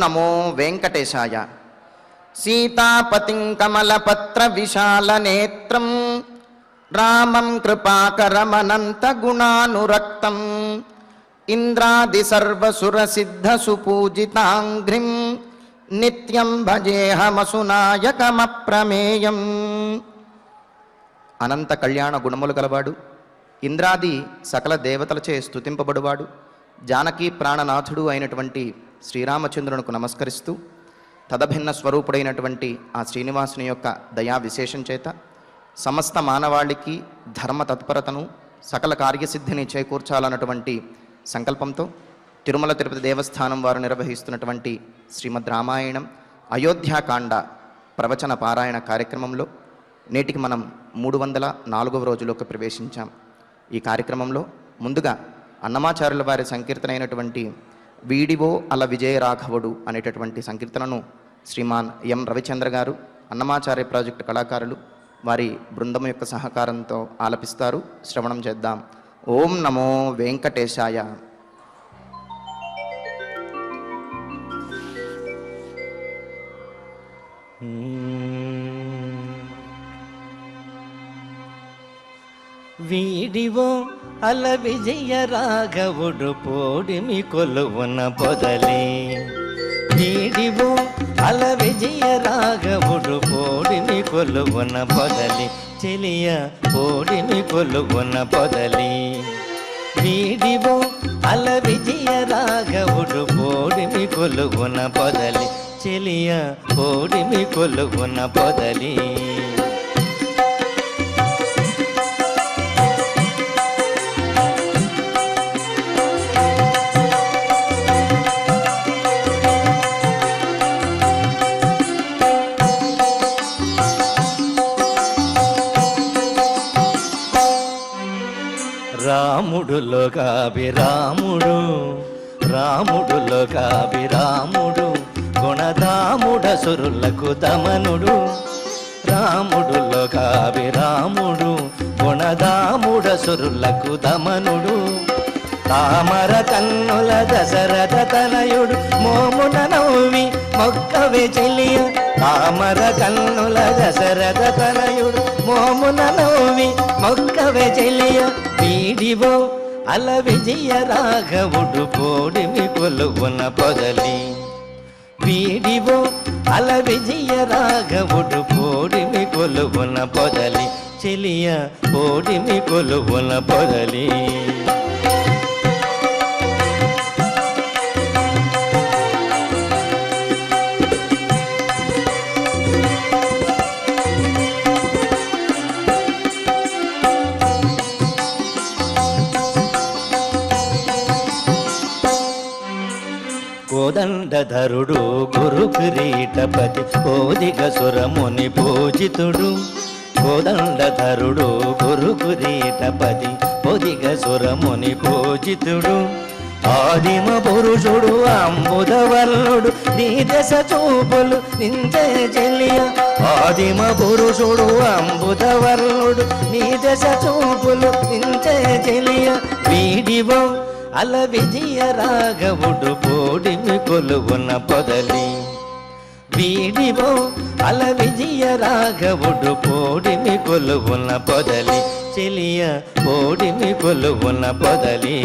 నమో వెంకటేశాయ. సీతాపతిం కమలపత్ర విశాలనేత్రం రామం కృపాకరమనంత గుణానురక్తం ఇంద్రాది సర్వసురసిద్ధ సుపూజితాంఘ్రిం నిత్యం భజేహమసునాయకమప్రమేయం. అనంత కళ్యాణ గుణములు గలవాడు, ఇంద్రాది సకల దేవతలచే స్తుతింపబడువాడు, జానకీ ప్రాణనాథుడు అయినటువంటి శ్రీరామచంద్రునికి నమస్కరిస్తూ తదభిన్న స్వరూపుడైనటువంటి ఆ శ్రీనివాసుని యొక్క దయా విశేషం చేత సమస్త మానవాళికి ధర్మ తత్పరతను సకల కార్యసిద్ధిని చేకూర్చాలన్నటువంటి సంకల్పంతో తిరుమల తిరుపతి దేవస్థానం వారు నిర్వహిస్తున్నటువంటి శ్రీమద్ రామాయణం అయోధ్యాకాండ ప్రవచన పారాయణ కార్యక్రమంలో నేటికి మనం 304వ రోజులోకి ప్రవేశించాం. ఈ కార్యక్రమంలో ముందుగా అన్నమాచార్యుల వారి సంకీర్తన అయినటువంటి వీడివో అల విజయరాఘవుడు అనేటటువంటి సంకీర్తనను శ్రీమాన్ ఎం రవిచంద్ర గారు, అన్నమాచార్య ప్రాజెక్టు కళాకారులు వారి బృందం యొక్క సహకారంతో ఆలపిస్తారు. శ్రవణం చేద్దాం. ఓం నమో వెంకటేశాయ. వీడివో అల విజయ రాఘవుడు పోడిమి కొలువున పొదలి. వీడివో అల విజయ రాఘవుడు పోడిమి కొలువున పొదలి. చెలియ పోడిమి కొలువున పొదలి. వీడివో అల విజయ రాఘవుడు పోడిమి కొలువున పొదలి. చెలియ పోడిమి కొలువున పొదలి. రాముడులోకాభిరాముడు, రాముడులోకాభిరాముడు, గుణదాముడసురులకు దమనుడు. రాముడులోకాభిరాముడు, గుణదాముడసురులకు దమనుడు. తామర కన్నుల దశరథ తనయుడు మోమున నవ్వి మొక్కవే చెలియ. తామర కన్నుల దశరథ తనయుడు మోమున నవ్వి మొక్కవే చెలియ. వీడివో అల విజయ రాఘవుడు పోడిమి కొలువున పొదలి. వీడివో అల విజయ రాఘవుడు పోడిమి కొలువున పొదలి. చెలియ పోడిమి కొలువున పొదలి. కోదండధరుడు గురు కిరీటపతి కోదిగ సురముని పూజితుడు. కోదండధరుడు గురు కిరీటపతి కోదిగ సురముని పూజితుడు. ఆదిమ పురుషుడు అంబుదవల్లుడు నీ దశ చూపులు నిందే చెలియ. ఆదిమ పురుషుడు అంబుదవల్లుడు నీ దశ చూపులు నిందే చెలియ. వీడివో అల విజయ రాఘవుడు పోడిమి కొలువున పొదలి. వీడివో అల విజయ రాఘవుడు పోడిమి కొలువున పొదలి. చెలియ పోడిమి కొలువున పొదలి.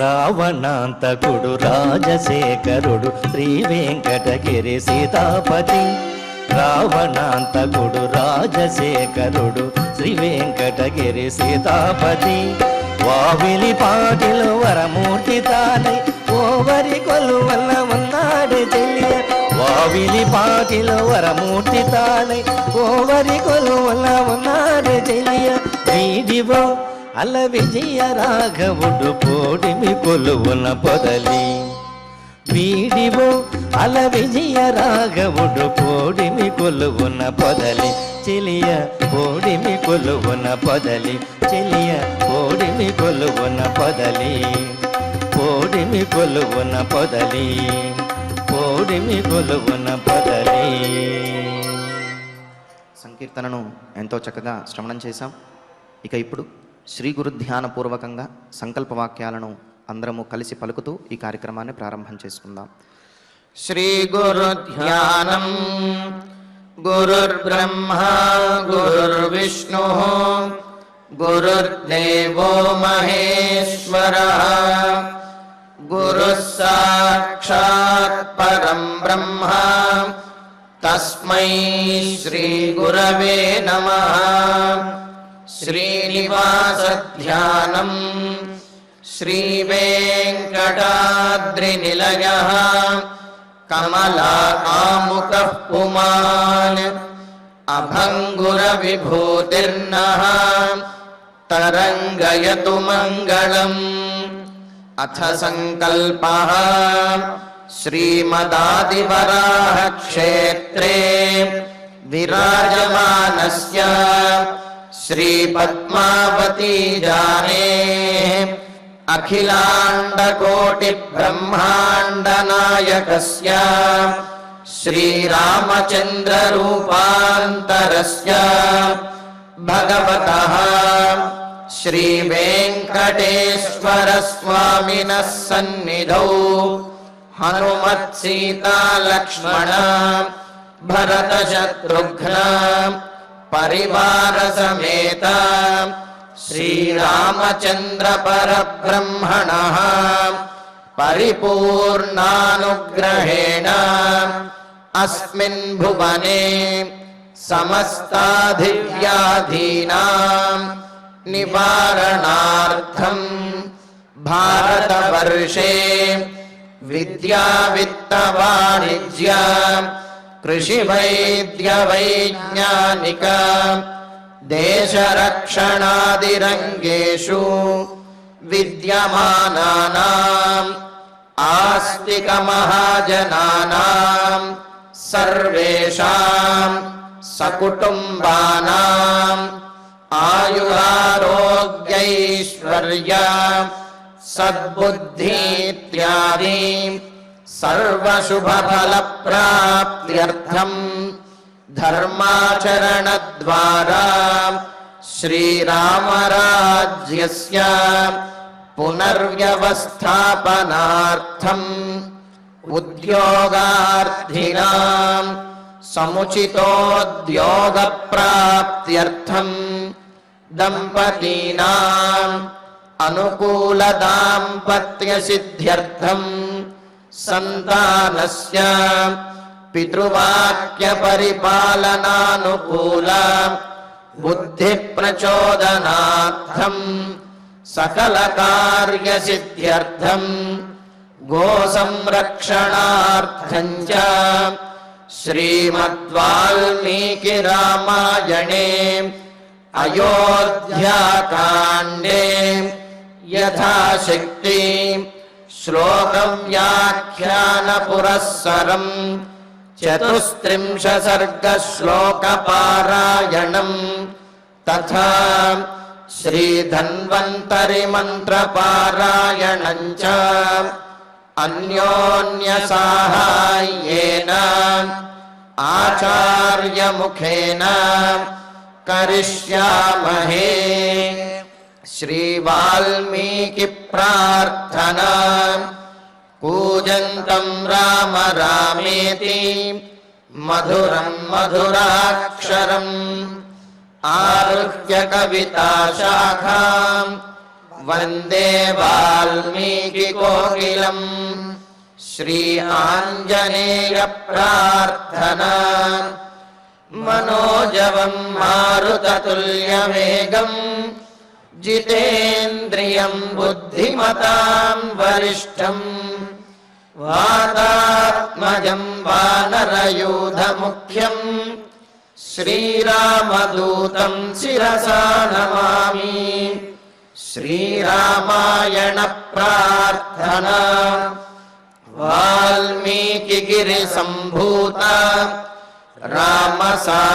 రావణాంతకుడు రాజశేఖరుడు శ్రీ వెంకటగిరి సీతాపతి. రావణాంతకుడు రాజశేఖరుడు శ్రీ వెంకటగిరి సీతాపతి. వావిలి పాటిలో వరమూర్తి తానై ఓవరి కొలువల్ల ఉన్నాడు చెలియ. వావిలి పాటిలో వరమూర్తి తానై ఓవరి కొలువల్ల ఉన్నాడు చెలియ. వీడివో అల విజయ రాఘవుడు పోడిమి కొలువున పొదలి. వీడివో అల విజయ రాఘవుడు పోడిమి కొలువున పొదలి. చెలియ పోడిమి కొలువున పొదలి. చెలియ పోడిమి పోడిమి కొలువున పొదలి, పోడిమి కొలువున పొదలి, పోడిమి కొలువున పొదలి. సంకీర్తనను ఎంతో చక్కగా శ్రవణం చేశాం. ఇక ఇప్పుడు శ్రీ గురు ధ్యానపూర్వకంగా సంకల్ప వాక్యాలను అందరము కలిసి పలుకుతూ ఈ కార్యక్రమాన్ని ప్రారంభం చేసుకుందాం. శ్రీ గురు ధ్యానం. గురుర్బ్రహ్మ గురుర్విష్ణు గురుర్దేవో మహేశ్వరః. గురుః సాక్షాత్ పరం బ్రహ్మ తస్మై శ్రీ గురవే నమః. శ్రీనివాస ధ్యానం. శ్రీ వెంకటాద్రినిలయః కమలాకాముకః పుమాన్. అభంగుర విభూతిర్నః తరంగయతు మంగళం. అథ సంకల్పః. శ్రీమదాదివరాహ క్షేత్రే విరాజమానస్య శ్రీ పద్మావతీ జానేః అఖిలాండకోటి బ్రహ్మాండ నాయకస్య శ్రీరామచంద్ర రూపాంతరస్య భగవతః శ్రీ వెంకటేశ్వర స్వామినః సన్నిధౌ హనుమత్ సీతా లక్ష్మణ భరత శత్రుఘ్న పరివార సమేత శ్రీరామచంద్ర పరబ్రహ్మణః పరిపూర్ణానుగ్రహేణ అస్మిన్ భువనే సమస్తాధివ్యాధీనాం నివారణార్థం భారతవర్షే విద్యా విత్త వాణిజ్య కృషి వైద్య వైజ్ఞానిక దేశరక్షణాదిరంగేషు విద్యమానానాం ఆస్తిక మహాజనానాం సర్వేషాం సకుటుంబానాం ఆయురారోగ్యైశ్వర్య సద్బుద్ధీత్యాది సర్వశుభఫలప్రాప్త్యర్థం ధర్మాచరణద్వారా శ్రీరామరాజ్యస్య పునర్వ్యవస్థాపనార్థం ఉద్యోగార్థినాం సముచితోద్యోగప్రాప్త్యర్థం దంపతీనాం అనుకూల దాంపత్య సిద్ధ్యర్థం సంతానస్య పితృవాక్య పరిపాలనానుకూల బుద్ధి ప్రచోదనార్థం సకల కార్య సిద్ధ్యర్థం గో సంరక్షణార్థం చ శ్రీమద్వాల్మీకి రామాయణే అయోధ్యాకాండే యథాశక్తి శ్లోక వ్యాఖ్యాన పురస్సరం 34 సర్గ శ్లోక పారాయణం తథా శ్రీ ధన్వంతరి మంత్ర పారాయణం చ అన్యోన్య సాహాయ్యేన ఆచార్య ముఖేన కరిష్యామహే. శ్రీ వాల్మీకి ప్రార్థనా. కూజంతం రామ రామేతి మధురం మధురాక్షరం ఆరుహ్య కవితా శాఖాం వందే వాల్మీకి కోకిలం. శ్రీ ఆంజనేయ ప్రార్థనా. మనోజవం మారుతతుల్యవేగం జితేంద్రియం బుద్ధిమతాం వరిష్టం వాతాత్మజం వానరయూధముఖ్యం శ్రీరామదూతం శిరసా నమామి. శ్రీరామాయణ ప్రార్థనా. వాల్మీకి గిరి సంభూత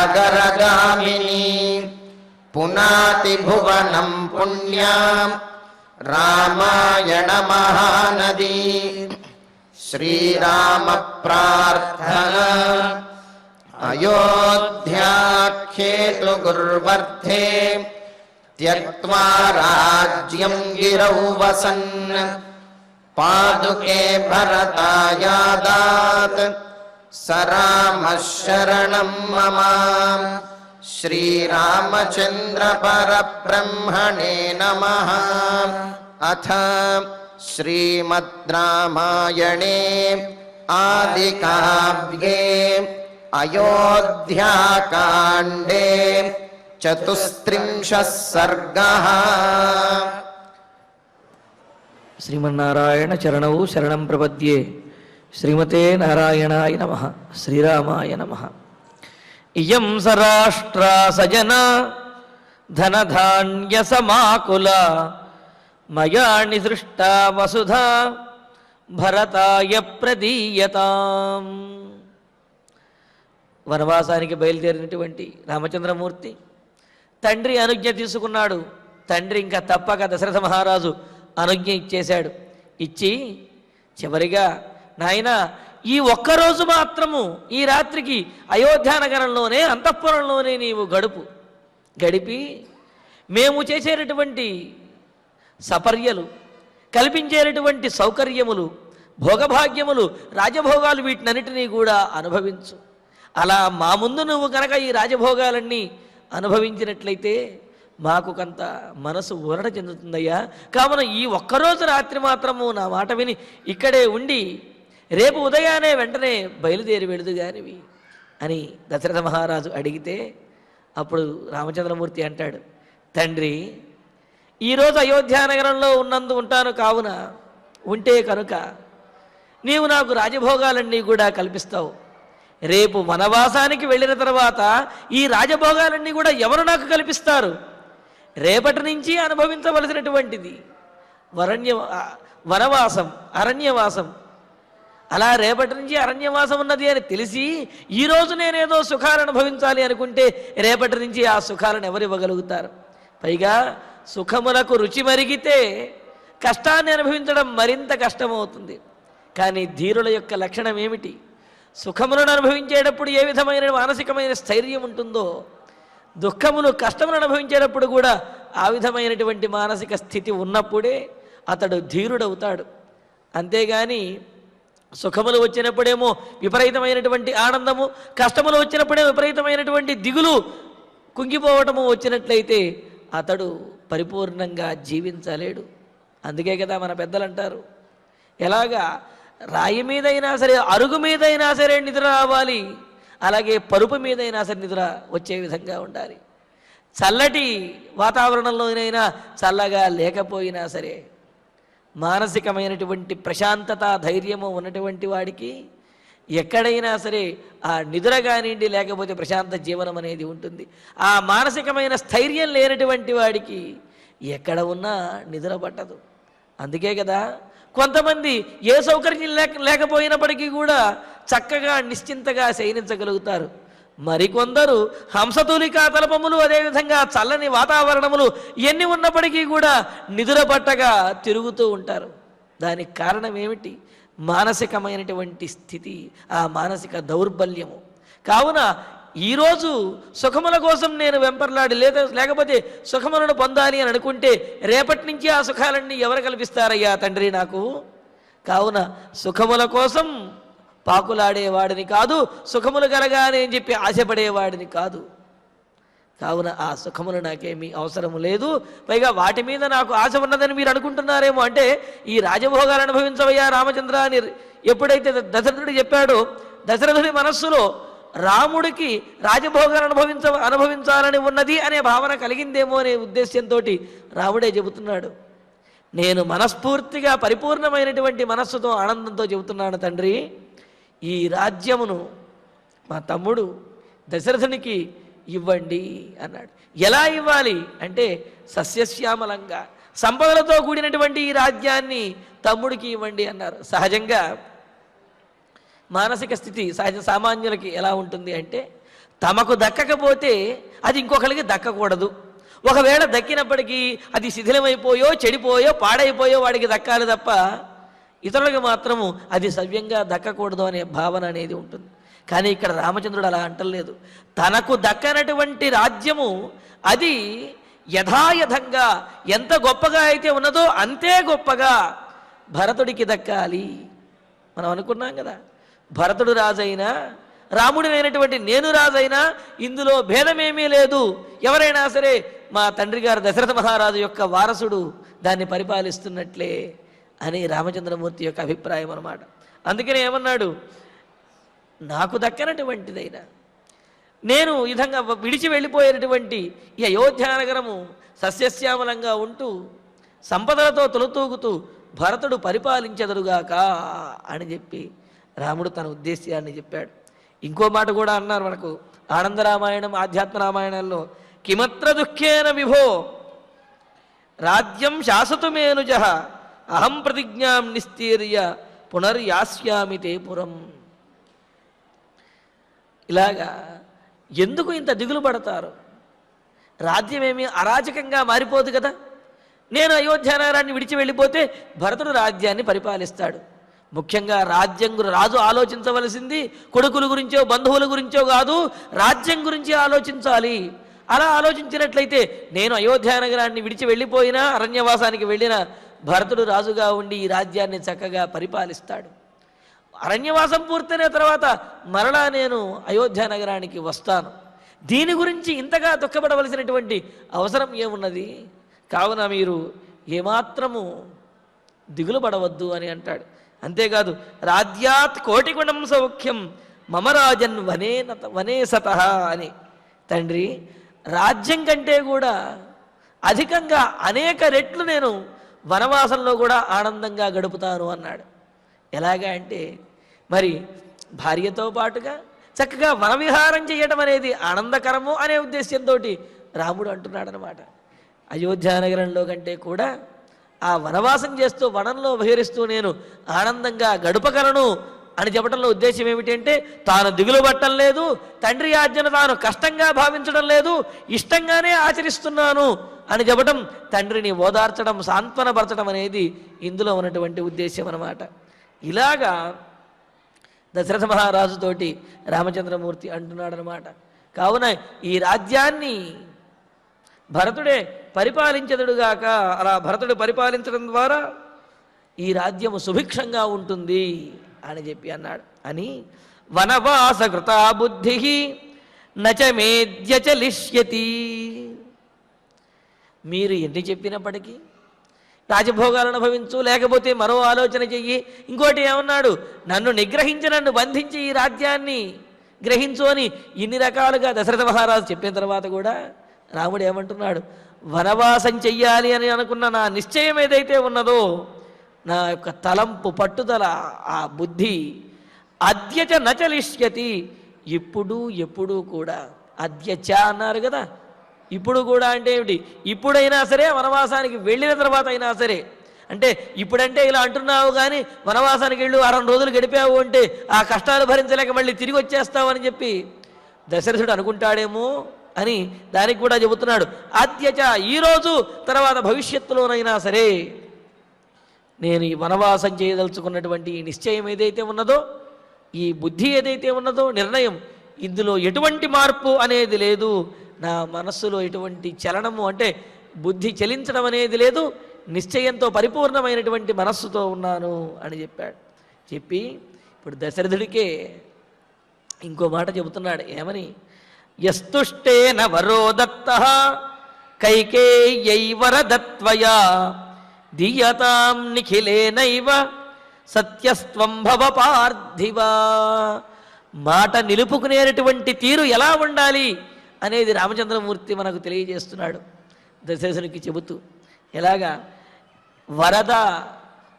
రామసాగరగామిని పునాతి భువనం పుణ్యాం రామాయణ మహానదీ శ్రీరామ ప్రార్థన అయోధ్యాఖ్యేతు గుర్వర్ధే త్యక్త్వా రాజ్యం గిరౌ వసన్ పాదుకే భరతాయాదాత్ స రామః శరణం మమ. శ్రీరామచంద్ర పరబ్రహ్మణే నమః. అథ శ్రీమద్ రామాయణే ఆదికావ్యే అయోధ్యాకాండే చతుస్త్రింశః సర్గః. శ్రీమన్నారాయణ చరణౌ శరణం ప్రపద్యే. శ్రీమతే నారాయణాయ నమః. శ్రీరామాయ నమః. ఇయం సరాష్ట్రా సజన ధనధాన్య సమాకుల మయా నిసృష్టా వసుధా భరతాయ ప్రదీయతాం. వనవాసానికి బయలుదేరినటువంటి రామచంద్రమూర్తి తండ్రి అనుజ్ఞ తీసుకున్నాడు. తండ్రి ఇంకా తప్పక దశరథ మహారాజు అనుజ్ఞ ఇచ్చేశాడు. ఇచ్చి చివరిగా నాయన ఈ ఒక్కరోజు మాత్రము ఈ రాత్రికి అయోధ్యానగరంలోనే అంతఃపురంలోనే నీవు గడిపి మేము చేసేటటువంటి సపర్యలు, కల్పించేటటువంటి సౌకర్యములు, భోగభాగ్యములు, రాజభోగాలు వీటినన్నిటినీ కూడా అనుభవించు. అలా మా ముందు నువ్వు కనుక ఈ రాజభోగాలన్నీ అనుభవించినట్లయితే మాకు కొంత మనసు ఊరట చెందుతుందయ్యా. కావున ఈ ఒక్కరోజు రాత్రి మాత్రము నా మాట విని ఇక్కడే ఉండి రేపు ఉదయాన్నే వెంటనే బయలుదేరి వెళుదుగానివి అని దశరథ మహారాజు అడిగితే అప్పుడు రామచంద్రమూర్తి అంటాడు, తండ్రి ఈరోజు అయోధ్యానగరంలో ఉంటాను కావున ఉంటే కనుక నీవు నాకు రాజభోగాలన్నీ కూడా కల్పిస్తావు. రేపు వనవాసానికి వెళ్ళిన తర్వాత ఈ రాజభోగాలన్నీ కూడా ఎవరు నాకు కల్పిస్తారు? రేపటి నుంచి అనుభవించవలసినటువంటిది వనవాసం, అరణ్యవాసం. అలా రేపటి నుంచి అరణ్యవాసం ఉన్నది అని తెలిసి ఈరోజు నేనేదో సుఖాలు అనుభవించాలి అనుకుంటే రేపటి నుంచి ఆ సుఖాలను ఎవరు ఇవ్వగలుగుతారు? పైగా సుఖములకు రుచి మరిగితే కష్టాన్ని అనుభవించడం మరింత కష్టమవుతుంది. కానీ ధీరుల యొక్క లక్షణం ఏమిటి? సుఖములను అనుభవించేటప్పుడు ఏ విధమైన మానసికమైన స్థైర్యం ఉంటుందో, దుఃఖములు, కష్టములను అనుభవించేటప్పుడు కూడా ఆ విధమైనటువంటి మానసిక స్థితి ఉన్నప్పుడే అతడు ధీరుడవుతాడు. అంతేగాని సుఖములు వచ్చినప్పుడేమో విపరీతమైనటువంటి ఆనందము, కష్టములు వచ్చినప్పుడే విపరీతమైనటువంటి దిగులు, కుంగిపోవటము వచ్చినట్లయితే అతడు పరిపూర్ణంగా జీవించలేడు. అందుకే కదా మన పెద్దలు అంటారు, ఎలాగా రాయి మీదైనా సరే, అరుగు మీదైనా సరే నిద్ర రావాలి, అలాగే పరుపు మీదైనా సరే నిద్ర వచ్చే విధంగా ఉండాలి. చల్లటి వాతావరణంలోనైనా చల్లగా లేకపోయినా సరే మానసికమైనటువంటి ప్రశాంతత, ధైర్యము ఉన్నటువంటి వాడికి ఎక్కడైనా సరే ఆ నిద్ర కానివ్వండి, లేకపోతే ప్రశాంత జీవనం అనేది ఉంటుంది. ఆ మానసికమైన స్థైర్యం లేనటువంటి వాడికి ఎక్కడ ఉన్నా నిద్ర పట్టదు. అందుకే కదా కొంతమంది ఏ సౌకర్యం లేకపోయినప్పటికీ కూడా చక్కగా నిశ్చింతగా శయనించగలుగుతారు. మరికొందరు హంసతూలికా తలపములు, అదేవిధంగా చల్లని వాతావరణములు ఎన్ని ఉన్నప్పటికీ కూడా నిద్ర పట్టగా తిరుగుతూ ఉంటారు. దానికి కారణం ఏమిటి? మానసికమైనటువంటి స్థితి, ఆ మానసిక దౌర్బల్యము. కావున ఈరోజు సుఖముల కోసం నేను వెంపర్లాడి లేకపోతే సుఖములను పొందాలి అని అనుకుంటే రేపటి నుంచి ఆ సుఖాలన్నీ ఎవరు కల్పిస్తారయ్యా తండ్రి నాకు? కావున సుఖముల కోసం పాకులాడేవాడిని కాదు, సుఖములు కలగాలి అని చెప్పి ఆశపడేవాడిని కాదు. కావున ఆ సుఖములు నాకేమీ అవసరము లేదు. పైగా వాటి మీద నాకు ఆశ ఉన్నదని మీరు అనుకుంటున్నారేమో. అంటే ఈ రాజభోగాలు అనుభవించవయ్యా రామచంద్ర అని ఎప్పుడైతే దశరథుడు చెప్పాడో, దశరథుడి మనస్సులో రాముడికి రాజభోగాలు అనుభవించాలని ఉన్నది అనే భావన కలిగిందేమో అనే ఉద్దేశ్యంతో రాముడే చెబుతున్నాడు, నేను మనస్ఫూర్తిగా పరిపూర్ణమైనటువంటి మనస్సుతో ఆనందంతో చెబుతున్నాను తండ్రి, ఈ రాజ్యమును మా తమ్ముడు దశరథునికి ఇవ్వండి అన్నాడు. ఎలా ఇవ్వాలి అంటే సస్యశ్యామలంగా సంపదలతో కూడినటువంటి ఈ రాజ్యాన్ని తమ్ముడికి ఇవ్వండి అన్నారు. సహజంగా మానసిక స్థితి సామాన్యులకి ఎలా ఉంటుంది అంటే తమకు దక్కకపోతే అది ఇంకొకరికి దక్కకూడదు, ఒకవేళ దక్కినప్పటికీ అది శిథిలమైపోయో చెడిపోయో పాడైపోయో వాడికి దక్కాలి తప్ప ఇతరులకు మాత్రము అది సవ్యంగా దక్కకూడదు అనే భావన అనేది ఉంటుంది. కానీ ఇక్కడ రామచంద్రుడు అలా అంటలేదు. తనకు దక్కనటువంటి రాజ్యము అది యథాయథంగా ఎంత గొప్పగా అయితే ఉన్నదో అంతే గొప్పగా భరతుడికి దక్కాలి. మనం అనుకున్నాం కదా, భరతుడు రాజైనా రాముడినైనటువంటి నేను రాజైనా ఇందులో భేదమేమీ లేదు. ఎవరైనా సరే మా తండ్రి గారు దశరథ మహారాజు యొక్క వారసుడు దాన్ని పరిపాలిస్తున్నట్లే అని రామచంద్రమూర్తి యొక్క అభిప్రాయం అన్నమాట. అందుకనే ఏమన్నాడు, నాకు దక్కనటువంటిదైనా నేను ఈ విధంగా విడిచి వెళ్ళిపోయేటటువంటి ఈ అయోధ్యానగరము సస్యశ్యామలంగా ఉంటూ సంపదలతో తొలుతూగుతూ భరతుడు పరిపాలించెదరుగాక అని చెప్పి రాముడు తన ఉద్దేశ్యాన్ని చెప్పాడు. ఇంకో మాట కూడా అన్నారు మనకు ఆనందరామాయణం ఆధ్యాత్మ రామాయణంలో, కిమత్ర దుఃఖేన విభో రాజ్యం శాసతుమేనుజ అహం ప్రతిజ్ఞాం నిస్తీర్య పునర్యాస్యామి తే పురం. ఇలాగా ఎందుకు ఇంత దిగులు పడతారు? రాజ్యమేమి అరాచకంగా మారిపోదు కదా. నేను అయోధ్యానగరాన్ని విడిచి వెళ్ళిపోతే భరతుడు రాజ్యాన్ని పరిపాలిస్తాడు. ముఖ్యంగా రాజు ఆలోచించవలసింది కొడుకుల గురించో బంధువుల గురించో కాదు, రాజ్యం గురించి ఆలోచించాలి. అలా ఆలోచించినట్లయితే నేను అయోధ్యానగరాన్ని విడిచి వెళ్ళిపోయినా అరణ్యవాసానికి వెళ్ళినా భరతుడు రాజుగా ఉండి ఈ రాజ్యాన్ని చక్కగా పరిపాలిస్తాడు. అరణ్యవాసం పూర్తయిన తర్వాత మరలా నేను అయోధ్యానగరానికి వస్తాను. దీని గురించి ఇంతగా దుఃఖపడవలసినటువంటి అవసరం ఏమున్నది? కావున మీరు ఏమాత్రము దిగులు పడవద్దు అని అంటాడు. అంతేకాదు, రాజ్యాత్ కోటిగుణం సౌఖ్యం మమ రాజన్ వనే సతః అని. తండ్రి, రాజ్యం కంటే కూడా అధికంగా అనేక రెట్లు నేను వనవాసంలో కూడా ఆనందంగా గడుపుతాను అన్నాడు. ఎలాగా అంటే, మరి భార్యతో పాటుగా చక్కగా వనవిహారం చేయటం అనేది ఆనందకరము అనే ఉద్దేశంతో రాముడు అంటున్నాడు అనమాట. అయోధ్యానగరంలో కంటే కూడా ఆ వనవాసం చేస్తూ వనంలో విహరిస్తూ నేను ఆనందంగా గడపగలను అని చెప్పడంలో ఉద్దేశం ఏమిటంటే, తాను దిగులు పట్టడం లేదు, తండ్రి ఆజ్ఞను తాను కష్టంగా భావించడం లేదు, ఇష్టంగానే ఆచరిస్తున్నాను అని చెప్పడం, తండ్రిని ఓదార్చడం సాంత్వనపరచడం అనేది ఇందులో ఉన్నటువంటి ఉద్దేశం అన్నమాట. ఇలాగా దశరథ మహారాజుతోటి రామచంద్రమూర్తి అంటున్నాడు అనమాట. కావున ఈ రాజ్యాన్ని భరతుడే పరిపాలించదుడుగాక, అలా భరతుడు పరిపాలించడం ద్వారా ఈ రాజ్యము సుభిక్షంగా ఉంటుంది అని చెప్పి అన్నాడు. అని వనవాసకృతా బుద్ధి నచమేద్యచలిష్యతి. మీరు ఎన్ని చెప్పినప్పటికీ రాజభోగాలను అనుభవించు, లేకపోతే మరో ఆలోచన చెయ్యి, ఇంకోటి ఏమన్నాడు, నన్ను నిగ్రహించి నన్ను బంధించి ఈ రాజ్యాన్ని గ్రహించు అని ఇన్ని రకాలుగా దశరథ మహారాజు చెప్పిన తర్వాత కూడా రాముడు ఏమంటున్నాడు, వనవాసం చెయ్యాలి అని అనుకున్న నా నిశ్చయం ఏదైతే ఉన్నదో, నా యొక్క తలంపు పట్టుదల ఆ బుద్ధి అద్యచ నచలిష్యతి, ఇప్పుడు ఎప్పుడూ కూడా. అద్యచ అన్నారు కదా, ఇప్పుడు కూడా అంటే ఏమిటి? ఇప్పుడైనా సరే, వనవాసానికి వెళ్ళిన తర్వాత అయినా సరే. అంటే ఇప్పుడంటే ఇలా అంటున్నావు, కానీ వనవాసానికి వెళ్ళు 6 రోజులు గడిపావు అంటే ఆ కష్టాలు భరించలేక మళ్ళీ తిరిగి వచ్చేస్తావు అని చెప్పి దశరథుడు అనుకుంటాడేమో అని దానికి కూడా చెబుతున్నాడు. అద్యచ, ఈరోజు, తర్వాత భవిష్యత్తులోనైనా సరే నేను ఈ వనవాసం చేయదలుచుకున్నటువంటి ఈ నిశ్చయం ఏదైతే ఉన్నదో, ఈ బుద్ధి ఏదైతే ఉన్నదో, నిర్ణయం, ఇందులో ఎటువంటి మార్పు అనేది లేదు. నా మనస్సులో ఎటువంటి చలనము అంటే బుద్ధి చలించడం అనేది లేదు, నిశ్చయంతో పరిపూర్ణమైనటువంటి మనస్సుతో ఉన్నాను అని చెప్పాడు. చెప్పి ఇప్పుడు దశరథుడికే ఇంకో మాట చెబుతున్నాడు. ఏమని? యస్తుష్టేన వరో దత్తః కైకేయ్యై వరదత్వయా దీయతాం నిఖిలేనైవ సత్యస్త్వం భవ పార్థివా. మాట నిలుపుకునేటువంటి తీరు ఎలా ఉండాలి అనేది రామచంద్రమూర్తి మనకు తెలియజేస్తున్నాడు దశరథునికి చెబుతూ. ఎలాగా?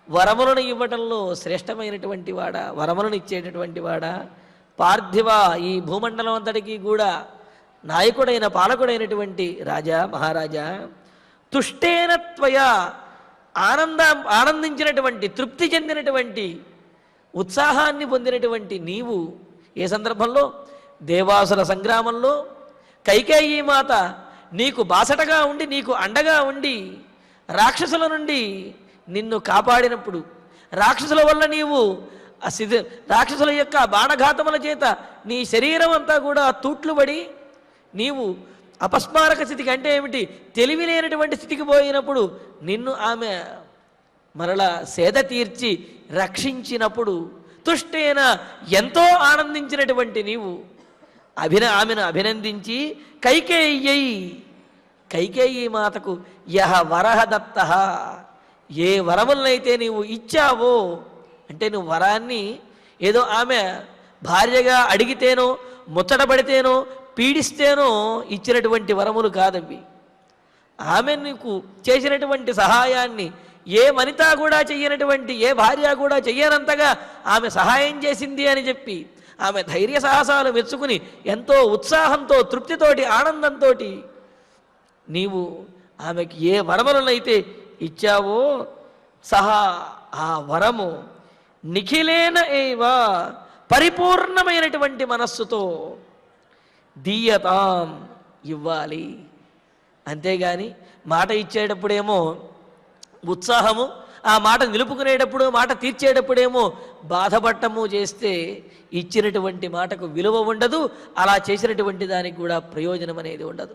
వరములను ఇవ్వటంలో శ్రేష్టమైనటువంటి వాడా, వరములను ఇచ్చేటటువంటి వాడా, పార్థివ, ఈ భూమండలం అంతటికీ కూడా నాయకుడైన పాలకుడైనటువంటి రాజా, మహారాజా, తుష్టేన త్వయా, ఆనందించినటువంటి, తృప్తి చెందినటువంటి, ఉత్సాహాన్ని పొందినటువంటి నీవు ఏ సందర్భంలో? దేవాసుర సంగ్రామంలో కైకేయీ మాత నీకు బాసటగా ఉండి నీకు అండగా ఉండి రాక్షసుల నుండి నిన్ను కాపాడినప్పుడు, రాక్షసుల వల్ల నీవు రాక్షసుల యొక్క బాణఘాతముల చేత నీ శరీరం అంతా కూడా తూట్లుబడి నీవు అపస్మారక స్థితికి, అంటే ఏమిటి, తెలివి లేనటువంటి స్థితికి పోయినప్పుడు నిన్ను ఆమె మరలా సేద తీర్చి రక్షించినప్పుడు తుష్టేన ఎంతో ఆనందించినటువంటి నీవు ఆమెను అభినందించి కైకేయి మాతకు యహ వరహ దత్త, ఏ వరములనైతే నీవు ఇచ్చావో, అంటే నువ్వు వరాన్ని ఏదో ఆమె భార్యగా అడిగితేనో ముచ్చటపడితేనో పీడిస్తేనో ఇచ్చినటువంటి వరములు కాదవి. ఆమె నీకు చేసినటువంటి సహాయాన్ని ఏ వనిత కూడా చెయ్యనటువంటి, ఏ భార్య కూడా చెయ్యనంతగా ఆమె సహాయం చేసింది అని చెప్పి ఆమె ధైర్య సాహసాలు మెచ్చుకుని ఎంతో ఉత్సాహంతో తృప్తితోటి ఆనందంతో నీవు ఆమెకి ఏ వరములనైతే ఇచ్చావో సహా ఆ వరము నిఖిలేన ఏవా పరిపూర్ణమైనటువంటి మనస్సుతో దీయతాం ఇవ్వాలి. అంతేగాని మాట ఇచ్చేటప్పుడేమో ఉత్సాహము, ఆ మాట నిలుపుకునేటప్పుడు మాట తీర్చేటప్పుడేమో బాధపడటము చేస్తే ఇచ్చినటువంటి మాటకు విలువ ఉండదు, అలా చేసినటువంటి దానికి కూడా ప్రయోజనం అనేది ఉండదు.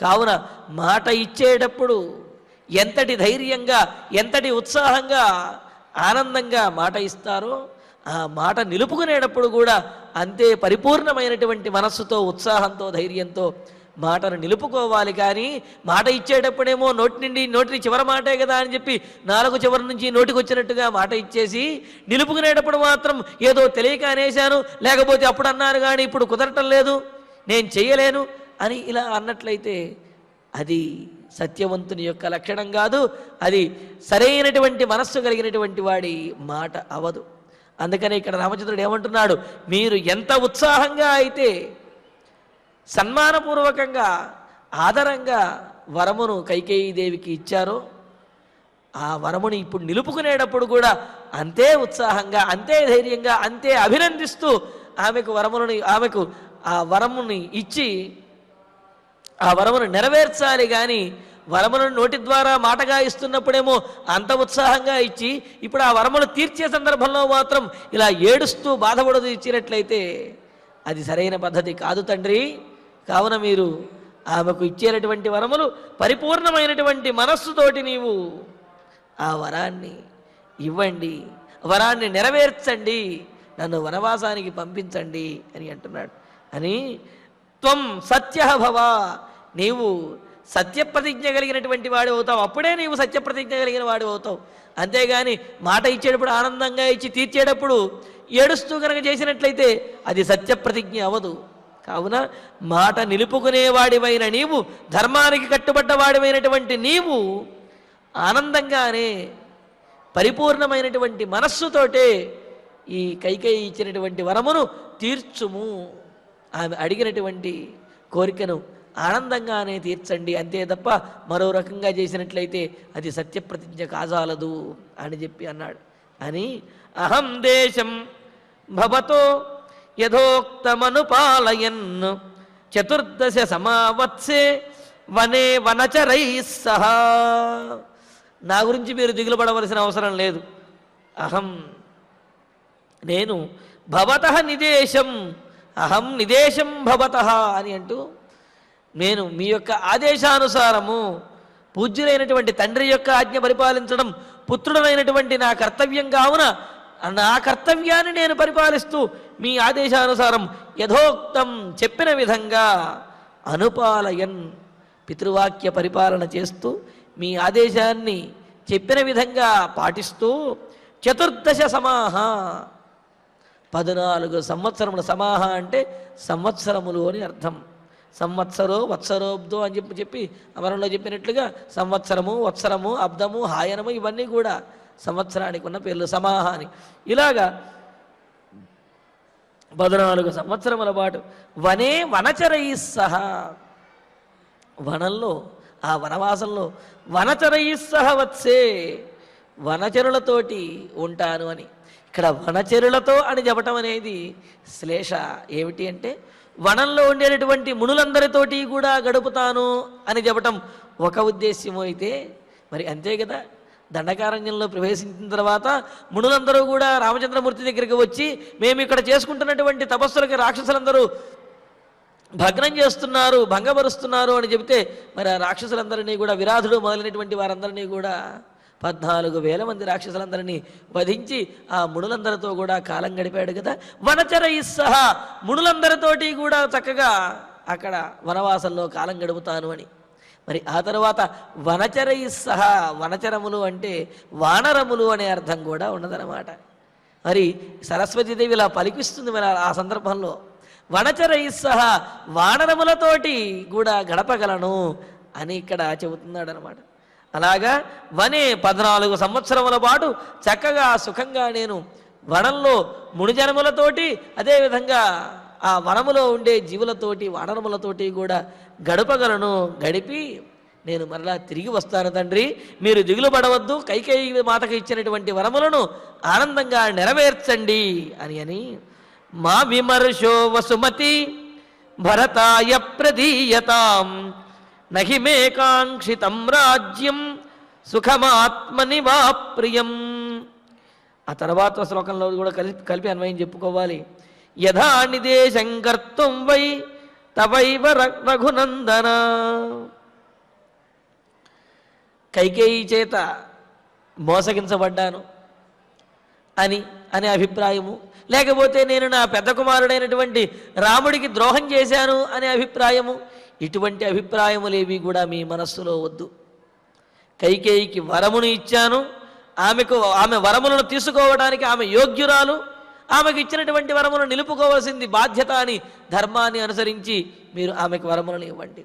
కావున మాట ఇచ్చేటప్పుడు ఎంతటి ధైర్యంగా ఎంతటి ఉత్సాహంగా ఆనందంగా మాట ఇస్తారో ఆ మాట నిలుపుకునేటప్పుడు కూడా అంతే పరిపూర్ణమైనటువంటి మనస్సుతో ఉత్సాహంతో ధైర్యంతో మాటను నిలుపుకోవాలి. కానీ మాట ఇచ్చేటప్పుడేమో నోటిని చివరి మాటే కదా అని చెప్పి నాలుగు చివరి నుంచి నోటికి వచ్చినట్టుగా మాట ఇచ్చేసి నిలుపుకునేటప్పుడు మాత్రం ఏదో తెలియక అనేశాను, లేకపోతే అప్పుడు అన్నాను కానీ ఇప్పుడు కుదరటం లేదు, నేను చేయలేను అని ఇలా అన్నట్లయితే అది సత్యవంతుని యొక్క లక్షణం కాదు, అది సరైనటువంటి మనస్సు కలిగినటువంటి వాడి మాట అవదు. అందుకనే ఇక్కడ రామచంద్రుడు ఏమంటున్నాడు, మీరు ఎంత ఉత్సాహంగా అయితే సన్మానపూర్వకంగా ఆదరంగా వరమును కైకేయీదేవికి ఇచ్చారో ఆ వరముని ఇప్పుడు నిలుపుకునేటప్పుడు కూడా అంతే ఉత్సాహంగా అంతే ధైర్యంగా అంతే అభినందిస్తూ ఆమెకు ఆ వరముని ఇచ్చి ఆ వరమును నెరవేర్చాలి. కానీ వరములను నోటి ద్వారా మాటగా ఇస్తున్నప్పుడేమో అంత ఉత్సాహంగా ఇచ్చి ఇప్పుడు ఆ వరములు తీర్చే సందర్భంలో మాత్రం ఇలా ఏడుస్తూ బాధపడుతూ ఇచ్చినట్లయితే అది సరైన పద్ధతి కాదు తండ్రి. కావున మీరు ఆమెకు ఇచ్చేటటువంటి వరములు పరిపూర్ణమైనటువంటి మనస్సుతోటి నీవు ఆ వరాన్ని ఇవ్వండి, వరాన్ని నెరవేర్చండి, నన్ను వనవాసానికి పంపించండి అని అంటున్నాడు. అని త్వం సత్య భవ, నీవు సత్యప్రతిజ్ఞ కలిగినటువంటి వాడు అవుతావు, అప్పుడే నీవు సత్యప్రతిజ్ఞ కలిగిన వాడు అవుతావు. అంతేగాని మాట ఇచ్చేటప్పుడు ఆనందంగా ఇచ్చి తీర్చేటప్పుడు ఏడుస్తూ కనుక చేసినట్లయితే అది సత్యప్రతిజ్ఞ అవదు. కావున మాట నిలుపుకునేవాడివైన నీవు, ధర్మానికి కట్టుబడ్డవాడివైనటువంటి నీవు ఆనందంగానే పరిపూర్ణమైనటువంటి మనస్సుతోటే ఈ కైకేయి ఇచ్చినటువంటి వరమును తీర్చుము, ఆమె అడిగినటువంటి కోరికను ఆనందంగానే తీర్చండి, అంతే తప్ప మరో రకంగా చేసినట్లయితే అది సత్యప్రతిజ్ఞ కాజాలదు అని చెప్పి అన్నాడు. అని అహం దేశం భవతో యథోక్తమనుపాలయన్ చతుర్దశ సమావత్సే వనే వనచరై సహా. నా గురించి మీరు దిగులు పడవలసిన అవసరం లేదు. అహం, నేను, భవతః నిదేశం, అహం నిదేశం భవతః అని అంటూ నేను మీ యొక్క ఆదేశానుసారము పూజ్యులైనటువంటి తండ్రి యొక్క ఆజ్ఞ పరిపాలించడం పుత్రుడైనటువంటి నా కర్తవ్యం కావున నా కర్తవ్యాన్ని నేను పరిపాలిస్తూ మీ ఆదేశానుసారం యథోక్తం చెప్పిన విధంగా అనుపాలయన్ పితృవాక్య పరిపాలన చేస్తూ మీ ఆదేశాన్ని చెప్పిన విధంగా పాటిస్తూ చతుర్దశ సమాహ 14 సంవత్సరములు. సమాహ అంటే సంవత్సరములు అని అర్థం. సంవత్సరో వత్సరోబ్దో అని చెప్పి అమరంలో చెప్పినట్లుగా సంవత్సరము వత్సరము అబ్దము హాయనము ఇవన్నీ కూడా సంవత్సరానికి ఉన్న పేర్లు సమాహ అని. ఇలాగా 14 సంవత్సరముల పాటు వనే వనచరై సహా, వనంలో ఆ వనవాసంలో వనచరై సహ వత్సే, వనచరులతోటి ఉంటాను అని. ఇక్కడ వనచరులతో అని చెప్పటం అనేది శ్లేష. ఏమిటి అంటే వనంలో ఉండేటటువంటి మునులందరితోటి కూడా గడుపుతాను అని చెప్పటం ఒక ఉద్దేశ్యము అయితే, మరి అంతే కదా, దండకారణ్యంలో ప్రవేశించిన తర్వాత మునులందరూ కూడా రామచంద్రమూర్తి దగ్గరికి వచ్చి మేము ఇక్కడ చేసుకుంటున్నటువంటి తపస్సులకి రాక్షసులందరూ భగ్నం చేస్తున్నారు, భంగపరుస్తున్నారు అని చెబితే, మరి ఆ రాక్షసులందరినీ కూడా విరాధుడు మొదలైనటువంటి వారందరినీ కూడా 14,000 మంది రాక్షసులందరినీ వధించి ఆ మునులందరితో కూడా కాలం గడిపాడు కదా. వనచరై సహా మునులందరితోటి కూడా చక్కగా అక్కడ వనవాసంలో కాలం గడుపుతాను అని. మరి ఆ తర్వాత వనచరై సహా, వనచరములు అంటే వానరములు అనే అర్థం కూడా ఉన్నదన్నమాట. మరి సరస్వతీదేవి ఇలా పలికిస్తుంది మరి ఆ సందర్భంలో, వనచరై సహా వానరములతోటి కూడా గడపగలను అని ఇక్కడ చెబుతున్నాడు అనమాట. అలాగా వనే 14 సంవత్సరముల పాటు చక్కగా సుఖంగా నేను వనంలో మునిజనములతోటి, అదేవిధంగా ఆ వనములో ఉండే జీవులతోటి వానరములతోటి కూడా గడపగలను. గడిపి నేను మరలా తిరిగి వస్తాను తండ్రి, మీరు దిగులు పడవద్దు, కైకేయి మాతకు ఇచ్చినటువంటి వరములను ఆనందంగా నెరవేర్చండి అని మా విమర్శో వసుమతి భరతాయ ప్రదీయతాం నహి మే కాంక్షితం రాజ్యం సుఖమాత్మని వా ప్రియం. ఆ తర్వాత శ్లోకంలో కూడా కలిపి అన్వయం చెప్పుకోవాలి. యథా నిదేశం కర్తుం వై తవైవ రఘునందన. కైకేయి చేత మోసగించబడ్డాను అని అభిప్రాయము, లేకపోతే నేను నా పెద్ద కుమారుడైనటువంటి రాముడికి ద్రోహం చేశాను అనే అభిప్రాయము, ఇటువంటి అభిప్రాయములేవి కూడా మీ మనస్సులో వద్దు. కైకేయికి వరమును ఇచ్చాను, ఆమె వరములను తీసుకోవడానికి ఆమె యోగ్యురాలు, ఆమెకు ఇచ్చినటువంటి వరములను నిలుపుకోవాల్సింది బాధ్యత అని ధర్మాన్ని అనుసరించి మీరు ఆమెకు వరములను ఇవ్వండి.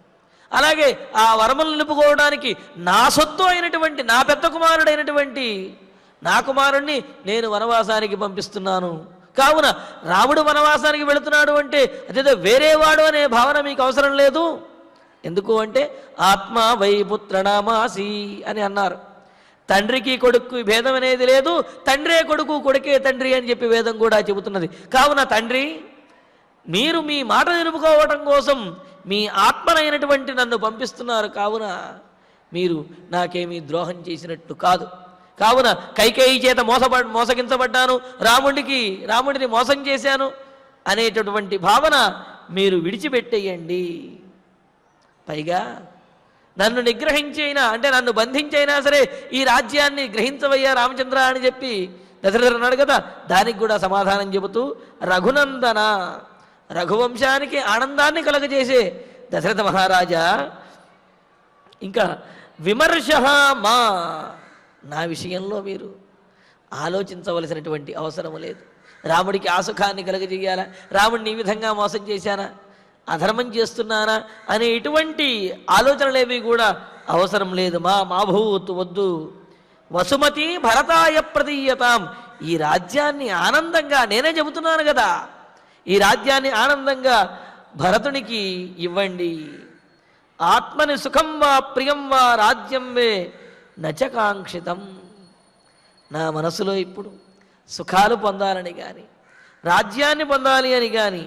అలాగే ఆ వరములను నిలుపుకోవడానికి నా సొత్తు అయినటువంటి నా పెద్ద కుమారుడైనటువంటి నా కుమారుణ్ణి నేను వనవాసానికి పంపిస్తున్నాను. కావున రాముడు వనవాసానికి వెళుతున్నాడు అంటే అదేదో వేరేవాడు అనే భావన మీకు అవసరం లేదు. ఎందుకు అంటే ఆత్మ వై పుత్రనామాసి అని అన్నారు. తండ్రికి కొడుకు భేదం అనేది లేదు, తండ్రే కొడుకు కొడుకే తండ్రి అని చెప్పి వేదం కూడా చెబుతున్నది. కావున తండ్రి, మీరు మీ మాట నిలుపుకోవటం కోసం మీ ఆత్మనైనటువంటి నన్ను పంపిస్తున్నారు, కావున మీరు నాకేమీ ద్రోహం చేసినట్టు కాదు. కావున కైకేయి చేత మోసగించబడ్డాను, రాముడిని మోసం చేశాను అనేటటువంటి భావన మీరు విడిచిపెట్టేయండి. పైగా నన్ను నిగ్రహించైనా అంటే నన్ను బంధించైనా సరే ఈ రాజ్యాన్ని గ్రహించవయ్యా రామచంద్ర అని చెప్పి దశరథుడు అన్నాడు కదా, దానికి కూడా సమాధానం చెబుతూ రఘునందన, రఘువంశానికి ఆనందాన్ని కలగజేసే దశరథ మహారాజా, ఇంకా విమర్శ మా, నా విషయంలో మీరు ఆలోచించవలసినటువంటి అవసరం లేదు. రాముడికి ఆ సుఖాన్ని కలగజేయాలా, రాముడిని ఈ విధంగా మోసం చేశానా, అధర్మం చేస్తున్నానా అనే ఇటువంటి ఆలోచనలేవి కూడా అవసరం లేదు. మా భూత్ వద్దు. వసుమతి భరతాయ ప్రదీయతాం, ఈ రాజ్యాన్ని ఆనందంగా నేనే చెబుతున్నాను కదా, ఈ రాజ్యాన్ని ఆనందంగా భరతునికి ఇవ్వండి. ఆత్మని సుఖం వా ప్రియం వా రాజ్యం వే నచకాంక్షితం. నా మనసులో ఇప్పుడు సుఖాలు పొందాలని కానీ, రాజ్యాన్ని పొందాలి అని కానీ,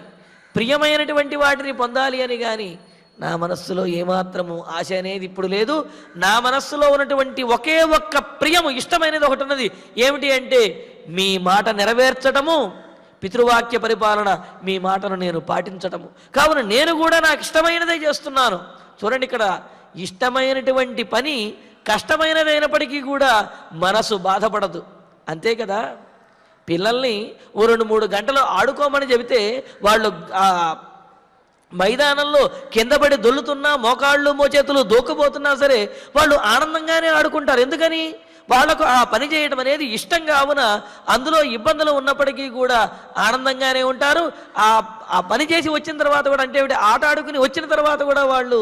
ప్రియమైనటువంటి వాటిని పొందాలి అని కానీ నా మనస్సులో ఏమాత్రము ఆశ అనేది ఇప్పుడు లేదు. నా మనస్సులో ఉన్నటువంటి ఒకే ఒక్క ప్రియము, ఇష్టమైనది ఒకటి ఉన్నది. ఏమిటి అంటే మీ మాట నెరవేర్చటము, పితృవాక్య పరిపాలన, మీ మాటను నేను పాటించటము. కావున నేను కూడా నాకు ఇష్టమైనదే చేస్తున్నాను. చూడండి, ఇక్కడ ఇష్టమైనటువంటి పని కష్టమైనదైనప్పటికీ కూడా మనసు బాధపడదు. అంతే కదా, పిల్లల్ని ఓ 2-3 గంటలు ఆడుకోమని చెబితే వాళ్ళు ఆ మైదానంలో కింద పడి దొల్లుతున్నా, మోకాళ్ళు మోచేతులు దూకపోతున్నా సరే వాళ్ళు ఆనందంగానే ఆడుకుంటారు. ఎందుకని? వాళ్లకు ఆ పని చేయడం అనేది ఇష్టం కావున అందులో ఇబ్బందులు ఉన్నప్పటికీ కూడా ఆనందంగానే ఉంటారు. ఆ పని చేసి వచ్చిన తర్వాత కూడా, అంటే ఆట ఆడుకుని వచ్చిన తర్వాత కూడా వాళ్ళు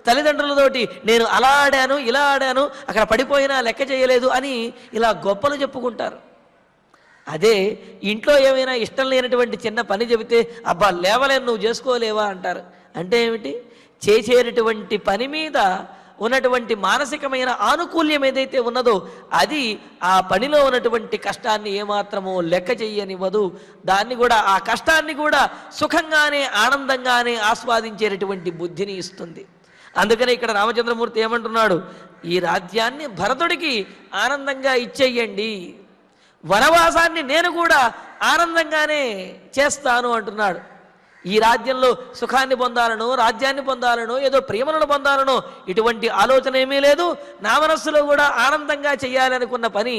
తల్లిదండ్రులతోటి నేను అలా ఆడాను, ఇలా ఆడాను, అక్కడ పడిపోయినా లెక్క చేయలేదు అని ఇలా గొప్పలు చెప్పుకుంటారు. అదే ఇంట్లో ఏమైనా ఇష్టం లేనటువంటి చిన్న పని చెబితే అబ్బా లేవలేను, నువ్వు చేసుకోలేవా అంటారు. అంటే ఏమిటి? చేసేటటువంటి పని మీద ఉన్నటువంటి మానసికమైన ఆనుకూల్యం ఏదైతే ఉన్నదో అది ఆ పనిలో ఉన్నటువంటి కష్టాన్ని ఏమాత్రమో లెక్క చెయ్యనివ్వదు. దాన్ని కూడా, ఆ కష్టాన్ని కూడా సుఖంగానే ఆనందంగానే ఆస్వాదించేటటువంటి బుద్ధిని ఇస్తుంది. అందుకనే ఇక్కడ రామచంద్రమూర్తి ఏమంటున్నాడు, ఈ రాజ్యాన్ని భరతుడికి ఆనందంగా ఇచ్చేయండి, వనవాసాన్ని నేను కూడా ఆనందంగానే చేస్తాను అంటున్నాడు. ఈ రాజ్యంలో సుఖాన్ని పొందాలనో, రాజ్యాన్ని పొందాలనో, ఏదో ప్రేమలను పొందాలనో ఇటువంటి ఆలోచన ఏమీ లేదు. నా మనస్సులో కూడా ఆనందంగా చేయాలనుకున్న పని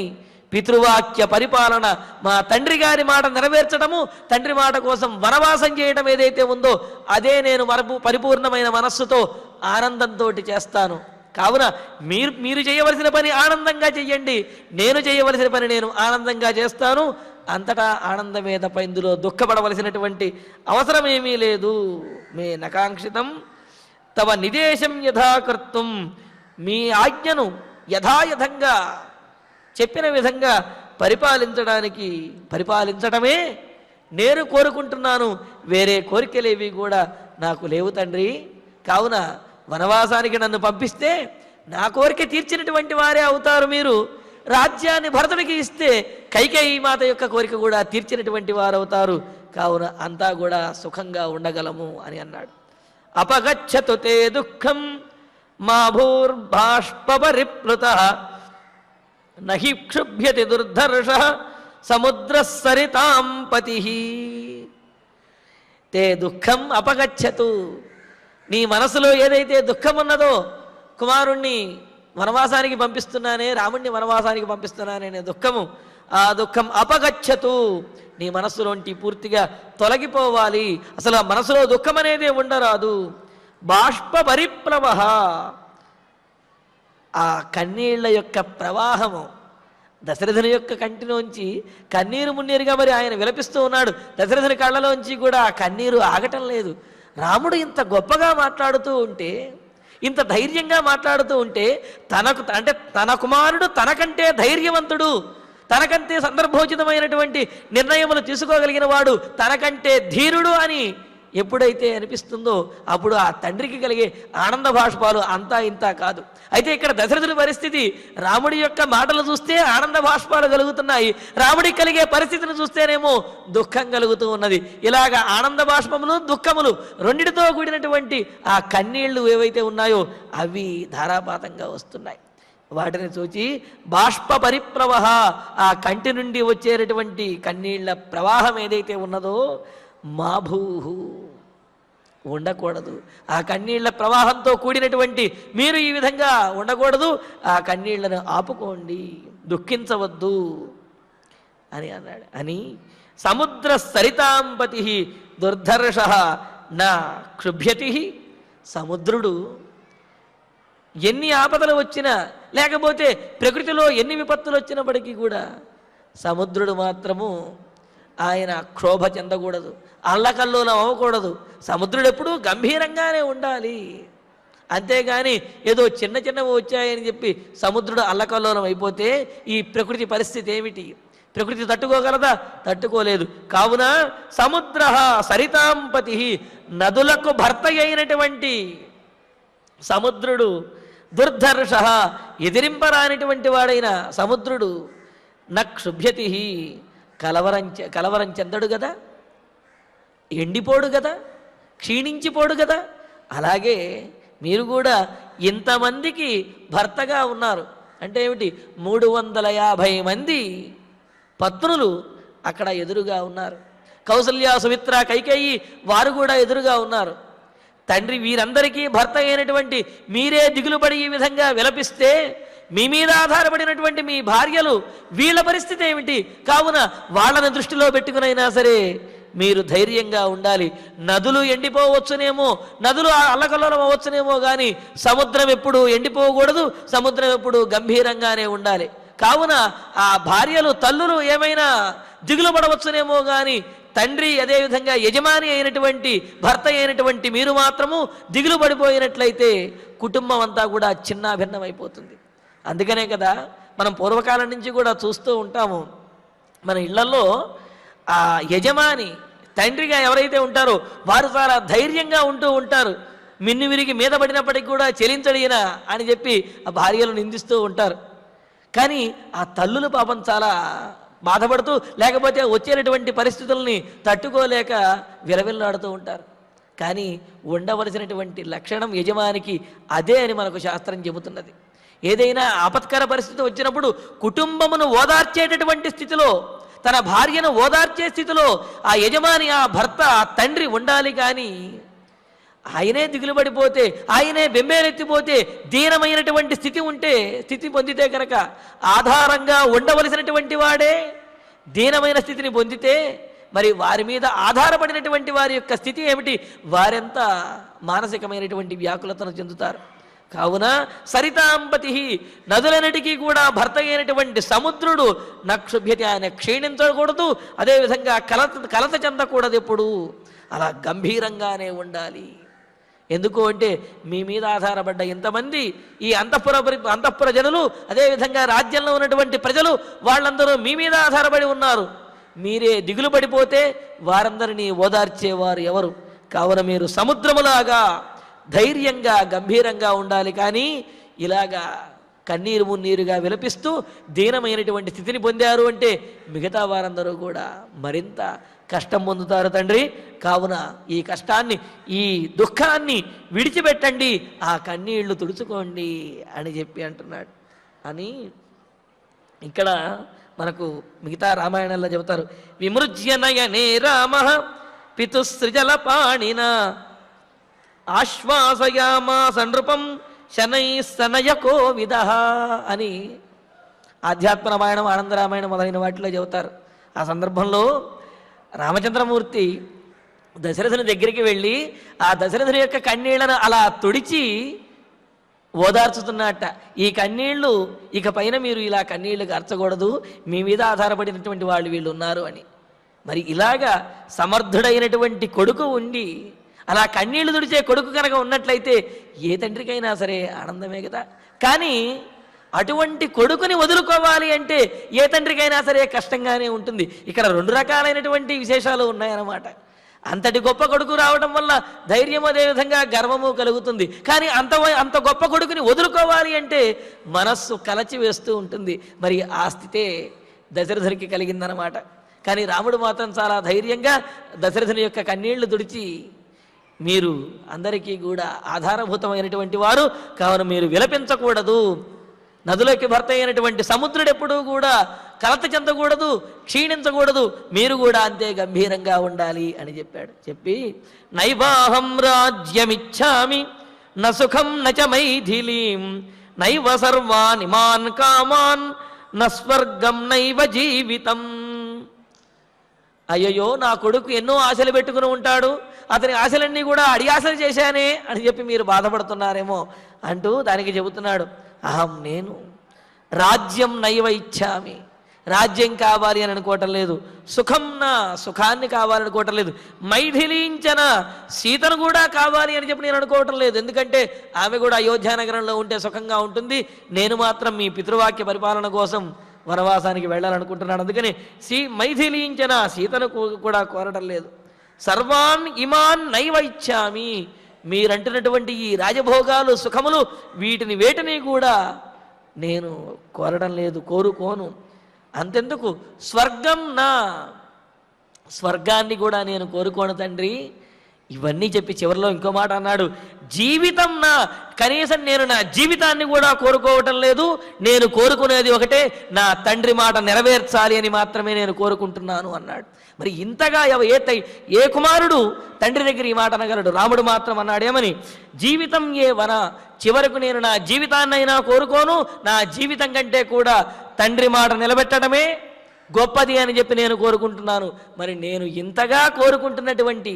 పితృవాక్య పరిపాలన, మా తండ్రి గారి మాట నెరవేర్చడము, తండ్రి మాట కోసం వనవాసం చేయడం ఏదైతే ఉందో అదే నేను పరిపూర్ణమైన మనస్సుతో ఆనందంతో చేస్తాను. కావున మీరు చేయవలసిన పని ఆనందంగా చెయ్యండి, నేను చేయవలసిన పని నేను ఆనందంగా చేస్తాను. అంతటా ఆనందమే తప్ప ఇందులో దుఃఖపడవలసినటువంటి అవసరం ఏమీ లేదు. మే నకాంక్షితం తవ నిదేశం యథాకర్తం, మీ ఆజ్ఞను యథాయథంగా చెప్పిన విధంగా పరిపాలించడమే నేను కోరుకుంటున్నాను. వేరే కోరికలేవి కూడా నాకు లేవు తండ్రి. కావున వనవాసానికి నన్ను పంపిస్తే నా కోరిక తీర్చినటువంటి వారే అవుతారు మీరు. రాజ్యాన్ని భరతుడికి ఇస్తే కైకేయి మాత యొక్క కోరిక కూడా తీర్చినటువంటి వారు అవుతారు. కావున అంతా కూడా సుఖంగా ఉండగలము అని అన్నాడు. అపగచ్చతు తే దుఃఖం మా భూర్బాష్పరిప్లుత నహి క్షుభ్యతి దుర్ధర్ష సముద్ర సరితాం పతి. తే దుఃఖం అపగచ్చతు, నీ మనసులో ఏదైతే దుఃఖం ఉన్నదో, కుమారుణ్ణి వనవాసానికి పంపిస్తున్నానే, రాముణ్ణి వనవాసానికి పంపిస్తున్నానే దుఃఖము, ఆ దుఃఖం అపగచ్చతు, నీ మనస్సులోంటి పూర్తిగా తొలగిపోవాలి. అసలు ఆ మనసులో దుఃఖం అనేదే ఉండరాదు. బాష్ప పరిప్లవ, ఆ కన్నీళ్ల యొక్క ప్రవాహము, దశరథుని యొక్క కంటిలోంచి కన్నీరు మున్నీరుగా మరి ఆయన విలపిస్తూ ఉన్నాడు. దశరథుని కళ్ళలోంచి కూడా ఆ కన్నీరు ఆగటం లేదు. రాముడు ఇంత గొప్పగా మాట్లాడుతూ ఉంటే, ఇంత ధైర్యంగా మాట్లాడుతూ ఉంటే, తన కుమారుడు తనకంటే ధైర్యవంతుడు, తనకంటే సందర్భోచితమైనటువంటి నిర్ణయములు తీసుకోగలిగిన వాడు, తనకంటే ధీరుడు అని ఎప్పుడైతే అనిపిస్తుందో అప్పుడు ఆ తండ్రికి కలిగే ఆనంద బాష్పాలు అంతా ఇంతా కాదు. అయితే ఇక్కడ దశరథుడి పరిస్థితి, రాముడి యొక్క మాటలు చూస్తే ఆనంద బాష్పాలు కలుగుతున్నాయి, రాముడికి కలిగే పరిస్థితిని చూస్తేనేమో దుఃఖం కలుగుతూ ఉన్నది. ఇలాగ ఆనంద బాష్పములు దుఃఖములు రెండిటితో కూడినటువంటి ఆ కన్నీళ్లు ఏవైతే ఉన్నాయో అవి ధారాపాతంగా వస్తున్నాయి. వాటిని చూచి బాష్ప పరిప్లవ, ఆ కంటి నుండి వచ్చేటటువంటి కన్నీళ్ల ప్రవాహం ఏదైతే ఉన్నదో మాభూహు, ఉండకూడదు. ఆ కన్నీళ్ల ప్రవాహంతో కూడినటువంటి మీరు ఈ విధంగా ఉండకూడదు, ఆ కన్నీళ్లను ఆపుకోండి, దుఃఖించవద్దు అని అన్నాడు. అని సముద్ర సరితాంపతి దుర్ధర్ష నా క్షుభ్యతి, సముద్రుడు ఎన్ని ఆపదలు వచ్చినా, లేకపోతే ప్రకృతిలో ఎన్ని విపత్తులు వచ్చినప్పటికీ కూడా సముద్రుడు మాత్రము ఆయన క్షోభ చెందకూడదు, అల్లకల్లోలం అవ్వకూడదు. సముద్రుడు ఎప్పుడూ గంభీరంగానే ఉండాలి. అంతేగాని ఏదో చిన్న చిన్నవి వచ్చాయని చెప్పి సముద్రుడు అల్లకల్లోలం అయిపోతే ఈ ప్రకృతి పరిస్థితి ఏమిటి? ప్రకృతి తట్టుకోగలదా? తట్టుకోలేదు. కావున సముద్ర సరితాంపతి, నదులకు భర్త అయినటువంటి సముద్రుడు, దుర్ధర్ష ఎదిరింపరానిటువంటి వాడైన సముద్రుడు, నక్షుభ్యతి కలవరం చెందడు కదా, ఎండిపోడు కదా, క్షీణించిపోడు కదా. అలాగే మీరు కూడా ఇంతమందికి భర్తగా ఉన్నారు అంటే ఏమిటి? 350 మంది పత్నులు అక్కడ ఎదురుగా ఉన్నారు. కౌసల్య, సుమిత్ర, కైకేయి వారు కూడా ఎదురుగా ఉన్నారు. తండ్రి వీరందరికీ భర్త అయినటువంటి మీరే దిగులుపడి ఈ విధంగా విలపిస్తే మీ మీద ఆధారపడినటువంటి మీ భార్యలు, వీళ్ళ పరిస్థితి ఏమిటి? కావున వాళ్ళని దృష్టిలో పెట్టుకునైనా సరే మీరు ధైర్యంగా ఉండాలి. నదులు ఎండిపోవచ్చునేమో, నదులు అల్లకల్లోలం అవ్వచ్చునేమో, కానీ సముద్రం ఎప్పుడు ఎండిపోకూడదు, సముద్రం ఎప్పుడు గంభీరంగానే ఉండాలి. కావున ఆ భార్యలు, తల్లులు ఏమైనా దిగులు పడవచ్చునేమో, కానీ తండ్రి అదేవిధంగా యజమాని అయినటువంటి భర్త అయినటువంటి మీరు మాత్రము దిగులు పడిపోయినట్లయితే కుటుంబం అంతా కూడా చిన్నాభిన్నమైపోతుంది. అందుకనే కదా మనం పూర్వకాలం నుంచి కూడా చూస్తూ ఉంటాము, మన ఇళ్లలో ఆ యజమాని తండ్రిగా ఎవరైతే ఉంటారో వారు చాలా ధైర్యంగా ఉంటూ ఉంటారు. మిన్ను విరిగి మీద పడినప్పటికి కూడా చెలించడిన అని చెప్పి ఆ భార్యలు నిందిస్తూ ఉంటారు. కానీ ఆ తల్లులు పాపం చాలా బాధపడుతూ, లేకపోతే వచ్చేటటువంటి పరిస్థితుల్ని తట్టుకోలేక విలవిల్లాడుతూ ఉంటారు. కానీ ఉండవలసినటువంటి లక్షణం యజమానికి అదే అని మనకు శాస్త్రం చెబుతున్నది. ఏదైనా ఆపత్కర పరిస్థితి వచ్చినప్పుడు కుటుంబమును ఓదార్చేటటువంటి స్థితిలో, తన భార్యను ఓదార్చే స్థితిలో ఆ యజమాని, ఆ భర్త, ఆ తండ్రి ఉండాలి. కానీ ఆయనే దిగులు పడిపోతే, ఆయనే బెంబేలెత్తిపోతే, దీనమైనటువంటి స్థితి పొందితే కనుక, ఆధారంగా ఉండవలసినటువంటి వాడే దీనమైన స్థితిని పొందితే మరి వారి మీద ఆధారపడినటువంటి వారి యొక్క స్థితి ఏమిటి? వారెంత మానసికమైనటువంటి వ్యాకులతను చెందుతారు. కావున సరితాంపతి, నదులన్నిటికీ కూడా భర్త అయినటువంటి సముద్రుడు నక్షుభ్యతి, ఆయన క్షీణించకూడదు, అదేవిధంగా కలత చెందకూడదు. ఎప్పుడు అలా గంభీరంగానే ఉండాలి. ఎందుకు అంటే మీ మీద ఆధారపడ్డ ఇంతమంది ఈ అంతఃపుర జనులు, అదేవిధంగా రాజ్యంలో ఉన్నటువంటి ప్రజలు, వాళ్ళందరూ మీ మీద ఆధారపడి ఉన్నారు. మీరే దిగులు పడిపోతే వారందరినీ ఓదార్చేవారు ఎవరు? కావున మీరు సముద్రములాగా ధైర్యంగా గంభీరంగా ఉండాలి. కానీ ఇలాగా కన్నీరు మున్నీరుగా విలపిస్తూ దీనమైనటువంటి స్థితిని పొందారు అంటే మిగతా వారందరూ కూడా మరింత కష్టం పొందుతారు తండ్రి. కావున ఈ కష్టాన్ని, ఈ దుఃఖాన్ని విడిచిపెట్టండి, ఆ కన్నీళ్లు తుడుచుకోండి అని చెప్పి అంటున్నాడు. అని ఇక్కడ మనకు మిగతా రామాయణంలో చెబుతారు. విమృజ్యనయనే రామ పితుసృజల పాణిన ఆశ్వాసయామాస నృపం శనై సనయకో విద అని ఆధ్యాత్మ రామాయణం, ఆనంద రామాయణం మొదలైన వాటిలో చెబుతారు. ఆ సందర్భంలో రామచంద్రమూర్తి దశరథుని దగ్గరికి వెళ్ళి ఆ దశరథుని యొక్క కన్నీళ్లను అలా తుడిచి ఓదార్చుతున్నట్ట. ఈ కన్నీళ్లు ఇక పైన మీరు ఇలా కన్నీళ్లు కార్చకూడదు, మీ మీద ఆధారపడినటువంటి వాళ్ళు వీళ్ళు ఉన్నారు అని. మరి ఇలాగా సమర్థుడైనటువంటి కొడుకు ఉండి అలా కన్నీళ్లు తుడిచే కొడుకు కనుక ఉన్నట్లయితే ఏ తండ్రికైనా సరే ఆనందమే కదా. కానీ అటువంటి కొడుకుని వదులుకోవాలి అంటే ఏ తండ్రికైనా సరే కష్టంగానే ఉంటుంది. ఇక్కడ రెండు రకాలైనటువంటి విశేషాలు ఉన్నాయన్నమాట. అంతటి గొప్ప కొడుకు రావడం వల్ల ధైర్యం, అదేవిధంగా గర్వము కలుగుతుంది. కానీ అంత గొప్ప కొడుకుని వదులుకోవాలి అంటే మనస్సు కలచి వేస్తూ ఉంటుంది. మరి ఆ స్థితే దశరథునికి కలిగిందనమాట. కానీ రాముడు మాత్రం చాలా ధైర్యంగా దశరథుని యొక్క కన్నీళ్లు తుడిచి, మీరు అందరికీ కూడా ఆధారభూతమైనటువంటి వారు, కావున మీరు విలపించకూడదు. నదులకి భర్త అయినటువంటి సముద్రుడు ఎప్పుడూ కూడా కలత చెందకూడదు, క్షీణించకూడదు, మీరు కూడా అంతే గంభీరంగా ఉండాలి అని చెప్పాడు. చెప్పి నైవాహం రాజ్యమిచ్చామి న సుఖం నచ మైథిలీం నైవ సర్వాన్ ఇమాన్ కామాన్ న స్వర్గం నైవ జీవితం. అయ్యయ్యో, నా కొడుకు ఎన్నో ఆశలు పెట్టుకుని ఉంటాడు, అతని ఆశలన్నీ కూడా అడియాశలు చేశానే అని చెప్పి మీరు బాధపడుతున్నారేమో అంటూ దానికి చెబుతున్నాడు. అహం, నేను రాజ్యం నైవ ఇచ్చామి, రాజ్యం కావాలి అని అనుకోవటం లేదు. సుఖం నా, సుఖాన్ని కావాలనుకోవటం లేదు. మైథిలీంచన, సీతను కూడా కావాలి అని చెప్పి నేను అనుకోవటం లేదు. ఎందుకంటే ఆమె కూడా అయోధ్యానగరంలో ఉంటే సుఖంగా ఉంటుంది, నేను మాత్రం మీ పితృవాక్య పరిపాలన కోసం వనవాసానికి వెళ్ళాలనుకుంటున్నాను. అందుకని మైథిలీంచన, సీతను కూడా కోరటం లేదు. సర్వాన్ ఇమాన్ నైవ ఇచ్చామి, మీరంటున్నటువంటి ఈ రాజభోగాలు, సుఖములు, వేటిని కూడా నేను కోరడం లేదు, కోరుకోను. అంతెందుకు, స్వర్గం నా, స్వర్గాన్ని కూడా నేను కోరుకోను తండ్రి. ఇవన్నీ చెప్పి చివరిలో ఇంకో మాట అన్నాడు, జీవితం నా, కనీసం నేను నా జీవితాన్ని కూడా కోరుకోవటం లేదు. నేను కోరుకునేది ఒకటే, నా తండ్రి మాట నెరవేర్చాలి అని మాత్రమే నేను కోరుకుంటున్నాను అన్నాడు. మరి ఇంతగా ఏ కుమారుడు తండ్రి దగ్గర ఈ మాట అనగలడు? రాముడు మాత్రం అన్నాడేమని, జీవితం ఏ వన, చివరకు నేను నా జీవితాన్నైనా కోరుకోను, నా జీవితం కంటే కూడా తండ్రి మాట నిలబెట్టడమే గొప్పది అని చెప్పి నేను కోరుకుంటున్నాను. మరి నేను ఇంతగా కోరుకుంటున్నటువంటి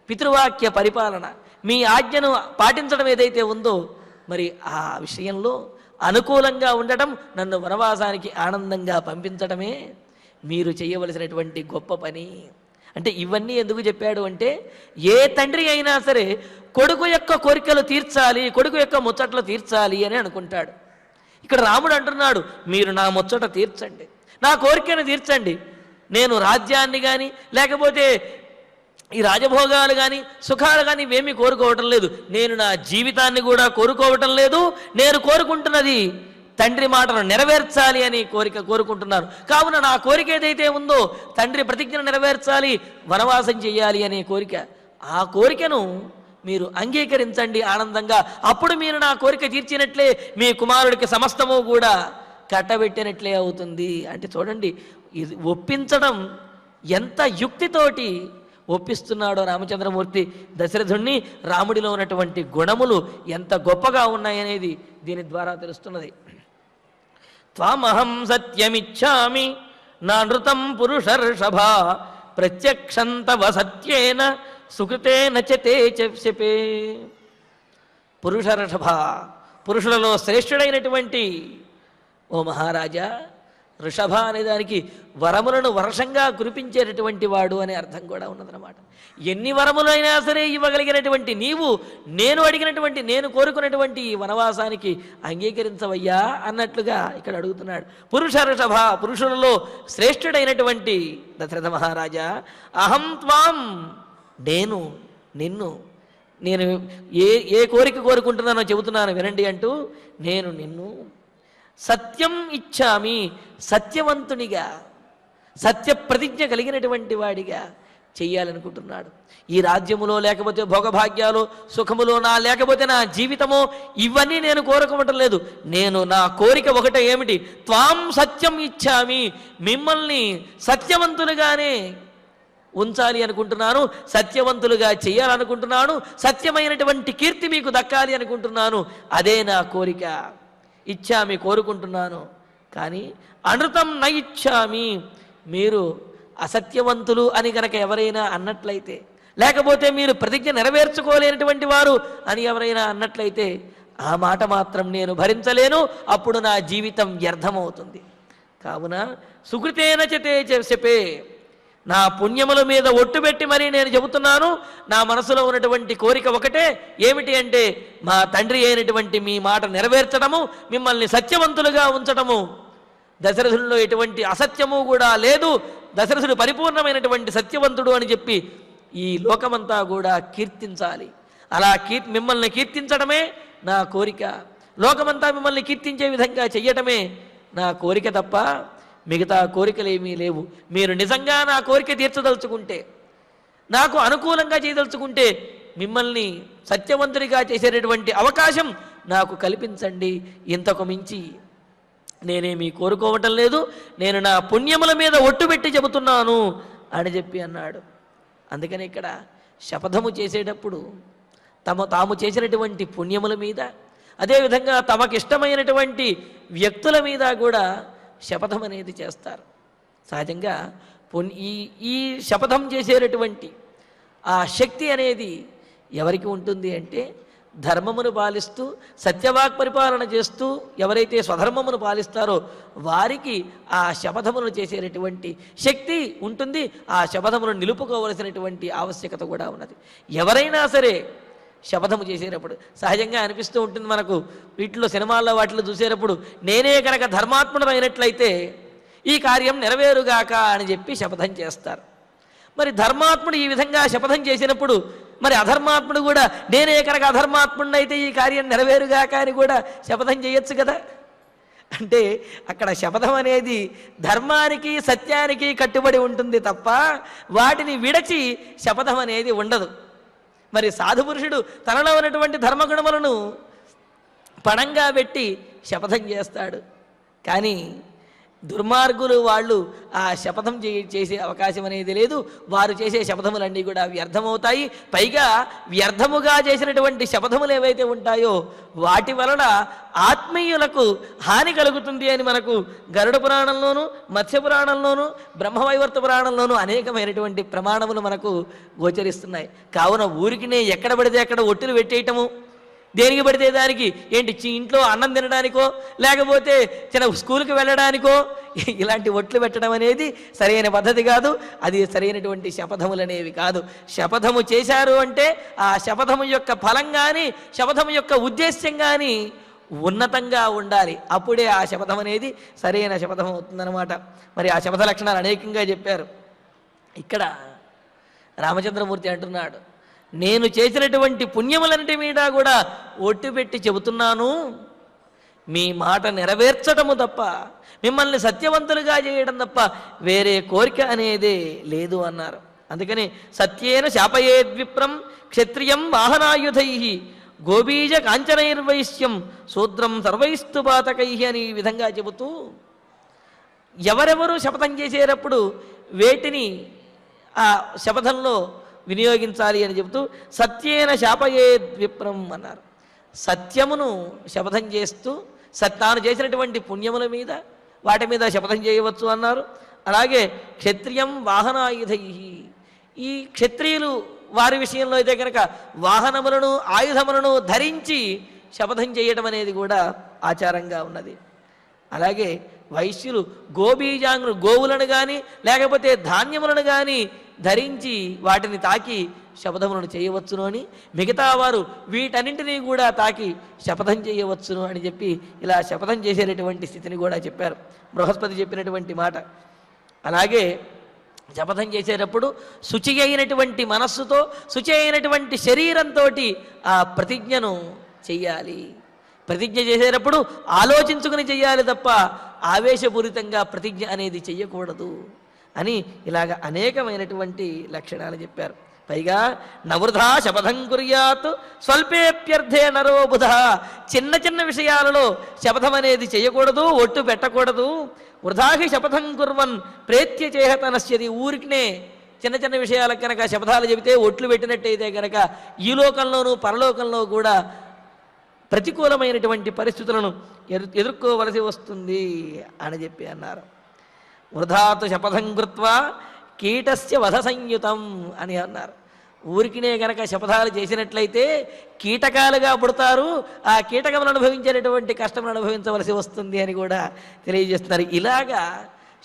పితృవాక్య పరిపాలన, మీ ఆజ్ఞను పాటించడం ఏదైతే ఉందో, మరి ఆ విషయంలో అనుకూలంగా ఉండటం, నన్ను వనవాసానికి ఆనందంగా పంపించడమే మీరు చేయవలసినటువంటి గొప్ప పని. అంటే ఇవన్నీ ఎందుకు చెప్పాడు అంటే, ఏ తండ్రి అయినా సరే కొడుకు యొక్క కోరికలు తీర్చాలి, కొడుకు యొక్క ముచ్చట్లు తీర్చాలి అని అనుకుంటాడు. ఇక్కడ రాముడు అంటున్నాడు, మీరు నా ముచ్చట తీర్చండి, నా కోరికను తీర్చండి. నేను రాజ్యాన్ని కానీ, లేకపోతే ఈ రాజభోగాలు కానీ సుఖాలు కానీ ఇవేమీ కోరుకోవటం లేదు. నేను నా జీవితాన్ని కూడా కోరుకోవటం లేదు. నేను కోరుకుంటున్నది తండ్రి మాటను నెరవేర్చాలి అని కోరుకుంటున్నాను. కావున నా కోరిక ఏదైతే ఉందో తండ్రి ప్రతిజ్ఞను నెరవేర్చాలి, వనవాసం చేయాలి అనే కోరిక, ఆ కోరికను మీరు అంగీకరించండి ఆనందంగా. అప్పుడు మీరు నా కోరిక తీర్చినట్లే, మీ కుమారుడికి సమస్తము కూడా కట్టబెట్టినట్లే అవుతుంది. అంటే చూడండి, ఇది ఒప్పించడం ఎంత యుక్తితోటి ఒప్పిస్తున్నాడో రామచంద్రమూర్తి దశరథుణ్ణి. రాముడిలో ఉన్నటువంటి గుణములు ఎంత గొప్పగా ఉన్నాయనేది దీని ద్వారా తెలుస్తున్నది. త్వామహం సత్యమిచ్చామి నా నృతం పురుషర్షభ ప్రత్యక్షం తవ సత్యేన సుకృతేన చ తే శపే. పురుషర్షభ, పురుషులలో శ్రేష్ఠుడైనటువంటి ఓ మహారాజా, వృషభ అనే దానికి వరములను వర్షంగా కురిపించేటటువంటి వాడు అనే అర్థం కూడా ఉన్నదన్నమాట. ఎన్ని వరములైనా సరే ఇవ్వగలిగినటువంటి నీవు నేను అడిగినటువంటి, నేను కోరుకున్నటువంటి ఈ వనవాసానికి అంగీకరించవయ్యా అన్నట్లుగా ఇక్కడ అడుగుతున్నాడు. పురుష వృషభ, పురుషులలో శ్రేష్ఠుడైనటువంటి దశరథ మహారాజా, అహం త్వాం, నేను నిన్ను, నేను ఏ కోరిక కోరుకుంటున్నానో చెబుతున్నాను వినండి అంటూ, నేను నిన్ను సత్యం ఇచ్చామి, సత్యవంతునిగా సత్య ప్రతిజ్ఞ కలిగినటువంటి వాడిగా చెయ్యాలనుకుంటున్నాడు. ఈ రాజ్యములో లేకపోతే భోగభాగ్యాలు సుఖములో లేకపోతే నా జీవితమో ఇవన్నీ నేను కోరుకోవటం లేదు. నేను నా కోరిక ఒకటే, ఏమిటి? త్వాం సత్యం ఇచ్చామి, మిమ్మల్ని సత్యవంతులుగానే ఉంచాలి అనుకుంటున్నాను, సత్యవంతులుగా చేయాలనుకుంటున్నాను, సత్యమైనటువంటి కీర్తి మీకు దక్కాలి అనుకుంటున్నాను. అదే నా కోరిక. ఇచ్చామి, కోరుకుంటున్నాను. కానీ అనృతం న ఇచ్చామి, మీరు అసత్యవంతులు అని కనుక ఎవరైనా అన్నట్లయితే, లేకపోతే మీరు ప్రతిజ్ఞ నెరవేర్చుకోలేనటువంటి వారు అని ఎవరైనా అన్నట్లయితే ఆ మాట మాత్రం నేను భరించలేను. అప్పుడు నా జీవితం వ్యర్థమవుతుంది. కావున సుకృతేన చ తే శపే, నా పుణ్యముల మీద ఒట్టుబెట్టి మరీ నేను చెబుతున్నాను. నా మనసులో ఉన్నటువంటి కోరిక ఒకటే, ఏమిటి అంటే మా తండ్రి అయినటువంటి మీ మాట నెరవేర్చడము, మిమ్మల్ని సత్యవంతులుగా ఉంచటము. దశరథుల్లో ఎటువంటి అసత్యము కూడా లేదు. దశరథుడు పరిపూర్ణమైనటువంటి సత్యవంతుడు అని చెప్పి ఈ లోకమంతా కూడా కీర్తించాలి. అలా మిమ్మల్ని కీర్తించడమే నా కోరిక. లోకమంతా మిమ్మల్ని కీర్తించే విధంగా చెయ్యటమే నా కోరిక తప్ప మిగతా కోరికలేమీ లేవు. మీరు నిజంగా నా కోరిక తీర్చదలుచుకుంటే, నాకు అనుకూలంగా చేయదలుచుకుంటే మిమ్మల్ని సత్యవంతుడిగా చేసేటటువంటి అవకాశం నాకు కల్పించండి. ఇంతకు మించి నేనేమీ కోరుకోవటం లేదు. నేను నా పుణ్యముల మీద ఒట్టుబెట్టి చెబుతున్నాను అని చెప్పి అన్నాడు. అందుకని ఇక్కడ శపథము చేసేటప్పుడు తాము చేసినటువంటి పుణ్యముల మీద, అదేవిధంగా తమకిష్టమైనటువంటి వ్యక్తుల మీద కూడా శపథం అనేది చేస్తారు. సహజంగా ఈ శపథం చేసేటటువంటి ఆ శక్తి అనేది ఎవరికి ఉంటుంది అంటే, ధర్మమును పాలిస్తూ సత్యవాక్ పరిపాలన చేస్తూ ఎవరైతే స్వధర్మమును పాలిస్తారో వారికి ఆ శపథమును చేసేటటువంటి శక్తి ఉంటుంది. ఆ శపథమును నిలుపుకోవలసినటువంటి ఆవశ్యకత కూడా ఉన్నది. ఎవరైనా సరే శపథము చేసేటప్పుడు సహజంగా అనిపిస్తూ ఉంటుంది మనకు, వీటిలో సినిమాల్లో వాటిలో చూసేటప్పుడు, నేనే కనుక ధర్మాత్ముడు అయినట్లయితే ఈ కార్యం నెరవేరుగాక అని చెప్పి శపథం చేస్తారు. మరి ధర్మాత్ముడు ఈ విధంగా శపథం చేసినప్పుడు మరి అధర్మాత్ముడు కూడా నేనే కనుక అధర్మాత్ముడినైతే ఈ కార్యం నెరవేరుగాక అని కూడా శపథం చేయొచ్చు కదా. అంటే అక్కడ శపథం అనేది ధర్మానికి సత్యానికి కట్టుబడి ఉంటుంది తప్ప వాటిని విడచి శపథం అనేది ఉండదు. మరి సాధుపురుషుడు తనలో ఉన్నటువంటి ధర్మగుణములను పణంగా పెట్టి శపథం చేస్తాడు. కానీ దుర్మార్గులు వాళ్ళు ఆ శపథం చేసే అవకాశం అనేది లేదు. వారు చేసే శపథములన్నీ కూడా వ్యర్థమవుతాయి. పైగా వ్యర్థముగా చేసినటువంటి శపథములు ఏవైతే ఉంటాయో వాటి వలన ఆత్మీయులకు హాని కలుగుతుంది అని మనకు గరుడ పురాణంలోను, మత్స్య పురాణంలోను, బ్రహ్మవైవర్త పురాణంలోను అనేకమైనటువంటి ప్రమాణములు మనకు గోచరిస్తున్నాయి. కావున ఊరికినే ఎక్కడ పడితే అక్కడ ఒట్టులు పెట్టేయటము, దేనికి పడితే దానికి, ఏంటి ఇంట్లో అన్నం తినడానికో లేకపోతే చిన్న స్కూల్కి వెళ్ళడానికో ఇలాంటి ఒట్లు పెట్టడం అనేది సరైన పద్ధతి కాదు. అది సరైనటువంటి శపథములు అనేవి కాదు. శపథము చేశారు అంటే ఆ శపథము యొక్క ఫలం కానీ శపథము యొక్క ఉద్దేశ్యం కానీ ఉన్నతంగా ఉండాలి. అప్పుడే ఆ శపథం అనేది సరైన శపథం అవుతుందన్నమాట. మరి ఆ శపథ లక్షణాలు అనేకంగా చెప్పారు. ఇక్కడ రామచంద్రమూర్తి అంటున్నాడు, నేను చేసినటువంటి పుణ్యములన్నిటి మీద కూడా ఒట్టు పెట్టి చెబుతున్నాను, మీ మాట నెరవేర్చటము తప్ప, మిమ్మల్ని సత్యవంతులుగా చేయడం తప్ప వేరే కోరిక అనేదే లేదు అన్నారు. అందుకని సత్యేన శాపయేద్విప్రం క్షత్రియం వాహనాయుధై గోబీజ కాంచనైర్వైశ్యం శూద్రం సర్వైస్తు పాతకై అని ఈ విధంగా చెబుతూ ఎవరెవరు శపథం చేసేటప్పుడు వేటిని ఆ శపథంలో వినియోగించాలి అని చెబుతూ సత్యేన శాపయేద్విప్రం అన్నారు. సత్యమును శపథం చేస్తూ తాను చేసినటువంటి పుణ్యముల మీద వాటి మీద శపథం చేయవచ్చు అన్నారు. అలాగే క్షత్రియం వాహనాయుధై, ఈ క్షత్రియులు వారి విషయంలో అయితే కనుక వాహనములను ఆయుధములను ధరించి శపథం చేయడం అనేది కూడా ఆచారంగా ఉన్నది. అలాగే వైశ్యులు గోబీజాంగులు గోవులను కానీ లేకపోతే ధాన్యములను కానీ ధరించి వాటిని తాకి శపథములను చేయవచ్చును అని, మిగతా వారు వీటన్నింటినీ కూడా తాకి శపథం చేయవచ్చును అని చెప్పి ఇలా శపథం చేసేటటువంటి స్థితిని కూడా చెప్పారు, బృహస్పతి చెప్పినటువంటి మాట. అలాగే శపథం చేసేటప్పుడు శుచి అయినటువంటి మనస్సుతో శుచి అయినటువంటి శరీరంతో ఆ ప్రతిజ్ఞను చెయ్యాలి. ప్రతిజ్ఞ చేసేటప్పుడు ఆలోచించుకుని చెయ్యాలి తప్ప ఆవేశపూరితంగా ప్రతిజ్ఞ అనేది చెయ్యకూడదు అని ఇలాగ అనేకమైనటువంటి లక్షణాలు చెప్పారు. పైగా నవృధా శపథం కుర్యాత్ స్వల్పేప్యర్థే నరో బుధ, చిన్న చిన్న విషయాలలో శపథం అనేది చేయకూడదు, ఒట్టు పెట్టకూడదు. వృధాహి శపథం కుర్వన్ ప్రేత్య చేహతనశ్యది, ఊరికినే చిన్న చిన్న విషయాలకు కనుక శపథాలు చెబితే ఒట్లు పెట్టినట్టయితే కనుక ఈ లోకంలోనూ పరలోకంలో కూడా ప్రతికూలమైనటువంటి పరిస్థితులను ఎదుర్కోవలసి వస్తుంది అని చెప్పి అన్నారు. వృధాతు శపథం కృత్వా కీటస్య వధ సంయుతం అని అన్నారు. ఊరికినే గనక శపథాలు చేసినట్లయితే కీటకాలుగా పుడతారు, ఆ కీటకములను అనుభవించేటటువంటి కష్టములను అనుభవించవలసి వస్తుంది అని కూడా తెలియజేస్తున్నారు. ఇలాగా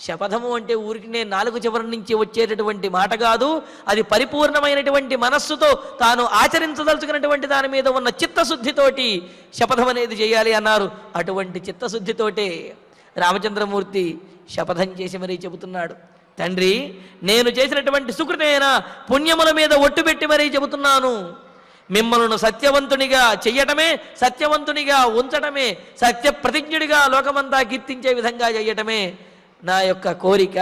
శపథము అంటే ఊరికినే నాలుగు చివరి నుంచి వచ్చేటటువంటి మాట కాదు, అది పరిపూర్ణమైనటువంటి మనస్సుతో తాను ఆచరించదలుచుకున్నటువంటి దాని మీద ఉన్న చిత్తశుద్ధితోటి శపథం అనేది చేయాలి అన్నారు. అటువంటి చిత్తశుద్ధితోటే రామచంద్రమూర్తి శపథం చేసి మరీ చెబుతున్నాడు, తండ్రి నేను చేసినటువంటి సుకృతైన పుణ్యముల మీద ఒట్టు పెట్టి మరీ చెబుతున్నాను, మిమ్మల్ని సత్యవంతునిగా చెయ్యటమే, సత్యవంతునిగా ఉంచటమే, సత్య ప్రతిజ్ఞుడిగా లోకమంతా కీర్తించే విధంగా చేయటమే నా యొక్క కోరిక,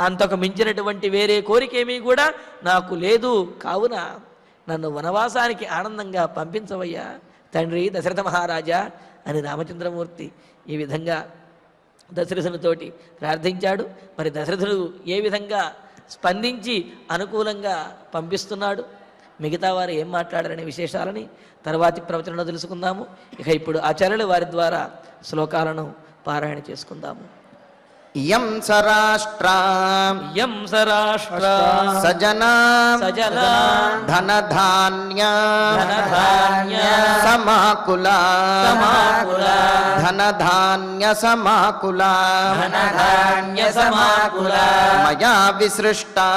అంతకు మించినటువంటి వేరే కోరిక ఏమీ కూడా నాకు లేదు. కావున నన్ను వనవాసానికి ఆనందంగా పంపించవయ్యా తండ్రి దశరథ మహారాజా అని రామచంద్రమూర్తి ఈ విధంగా దశరథునితోటి ప్రార్థించాడు. మరి దశరథుడు ఏ విధంగా స్పందించి అనుకూలంగా పంపిస్తున్నాడు, మిగతా వారు ఏం మాట్లాడారనే విశేషాలని తర్వాతి ప్రవచనంలో తెలుసుకుందాము. ఇక ఇప్పుడు ఆచార్యులు వారి ద్వారా శ్లోకాలను పారాయణ చేసుకుందాము. ఇయం సరాష్ట్రా సజనా ధనధాన్య సమాకులా ధనధాన్య సమాకులా మయా విసృష్టా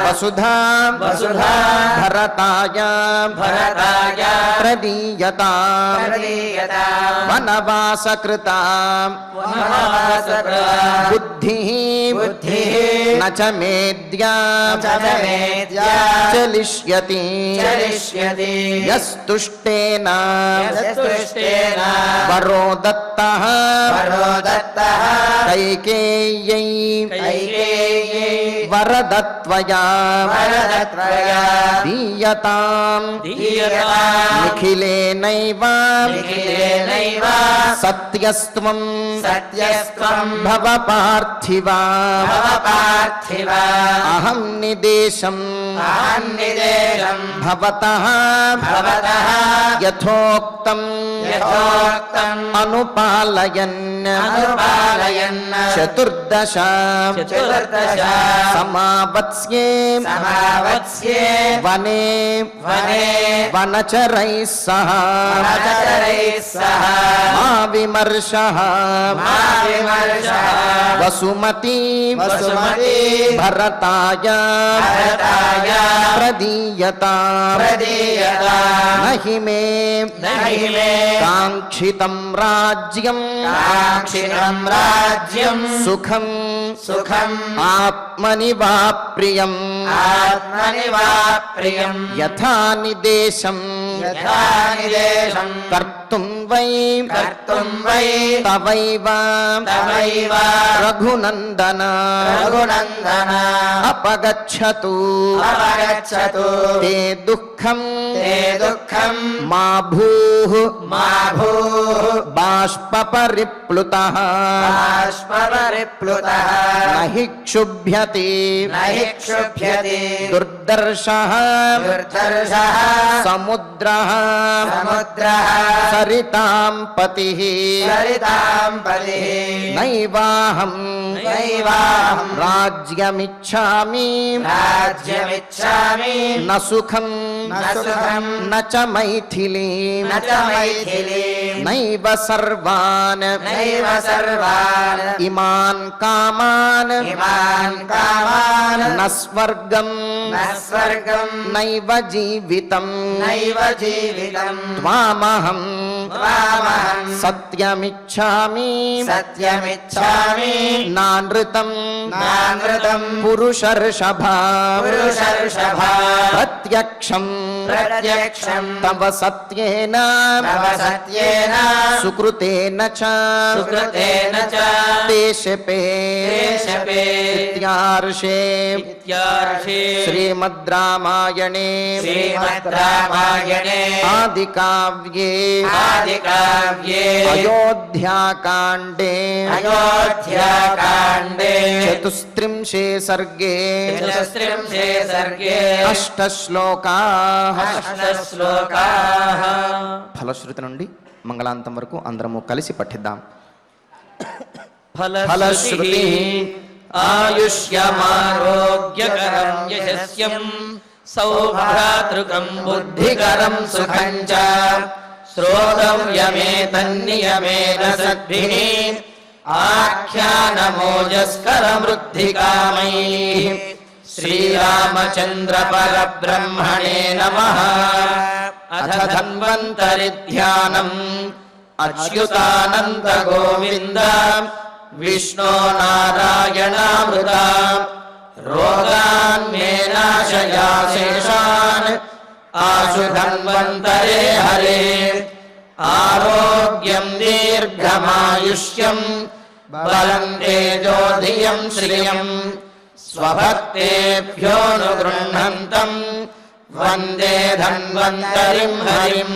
వసుధా భరతాయ ప్రదీయతా వనవాసకృతా బుద్ధి నచ మేద్యా చలిష్యతి యస్తుష్టేన వరో దత్తః కైకేయ్యై వరదత్వయా దీయతాం నిఖిలేనైవ సత్యస్త్వం భవ పార్థివా అహం నిదేశం భవతః యథోక్తం అనుపాలయన్ చతుర్దశ సమావత్స్యే వనే వనచరైః సహ మా విమర్శః వసుమతి వసుమతి భరతాయ భరతాయ ప్రదీయత ప్రదీయత నహి మే నహి మే కాంక్షితం రాజ్యం కాంక్షితం రాజ్యం సుఖం సుఖం ఆత్మని వా ప్రియం ఆత్మని వా ప్రియం యథా నిదేశం యథా నిదేశం కర్తుం వై కర్తుం వై తవైవ తవైవ రఘునందన రఘునందన అపగచ్చతు అవగచ్చతు తే దుఃఖం తే దుఃఖం మా భూః మా భూః బాష్ప పరిప్లుతః బాష్పపరిప్లుతః నహి క్షుభ్యతే నహి క్షుభ్యతే దుర్దర్శః దుర్ధర్షః సముద్రః సముద్రః సరితాం పతిః సరితాం పతిః నైవాహం నైవాహం రాజ్యమిచ్ఛామి రాజ్యమిచ్ఛామి న సుఖం న సుఖం న చ మైథిలీ న చ మైథిలీం నైవ సర్వాన్ నైవ సర్వాన్ ఇమాన్ కామాన్ ఇమాన్ కామాన్ న స్వర్గం న స్వర్గం నైవ జీవితం నైవ జీవితం త్వామహం త్వామహం సత్యమిచ్ఛామి సత్యమిచ్ఛామి నానృతం నానృతం పురుషర్షభ పురుషర్షభ ప్రత్యక్షం ప్రత్యక్షం తవ సత్యేన తవ సత్యేన సుకృతేన చ సుకృతేన చ తే శపే శపే ఇత్యార్షే ఇత్యార్షే శ్రీమద్ రామాయణే శ్రీమద్ రామాయణే ఆదికావ్యే ఆదికావ్యే అయోధ్యాకాండే అయోధ్యాకాండే చతుస్త్రింశే సర్గే చతుస్త్రింశే సర్గే అష్టశ్లోకాః అష్టశ్లోకాః ఫలశ్రుతి నుండి మంగళాంతం వరకు అందరము కలిసి పఠిద్దాం. ఫలశ్రుతి ఆయుష్యమారోగ్యకరం యశస్యం సౌభ్రాతృకం బుద్ధికరం సుఖం చ శ్రోతవ్యమేతన్నియమేన సద్భిః ఆఖ్యానమోజస్కరమృద్ధికామైః శ్రీరామచంద్ర పరబ్రహ్మణే నమః. అథ ధన్వంతరి ధ్యానం అచ్యుతానంద గోవింద విష్ణో నారాయణామృత రోగాన్ మే నాశయాశేషాన్ ఆశు ధన్వంతరే హరే. ఆరోగ్యం దీర్ఘమాయుష్యం బలం తేజోధియం శ్రియం స్వభక్తేభ్యోనుగృహంతం వందే ధన్వంతరిం హరిం.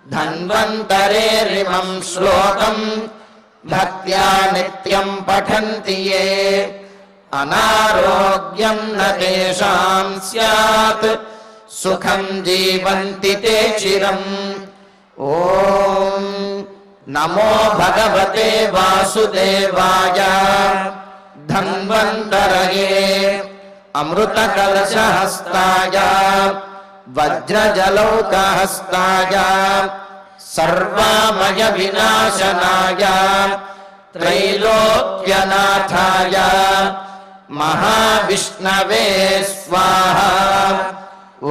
ధన్వంతరేరిమం శ్లోకం భక్త్యా నిత్యం పఠంతి యే అనారోగ్యం న తేషాం స్యాత్ సుఖం జీవంతి తే చిరం. ఓం నమో భగవతే వాసుదేవాయ. ధన్వంతరయే అమృతకలశహస్తాయ వజ్రజలౌకహస్తాయ సర్వామయ వినాశనాయ త్రైలోక్యనాథాయ మహావిష్ణవే స్వాహా.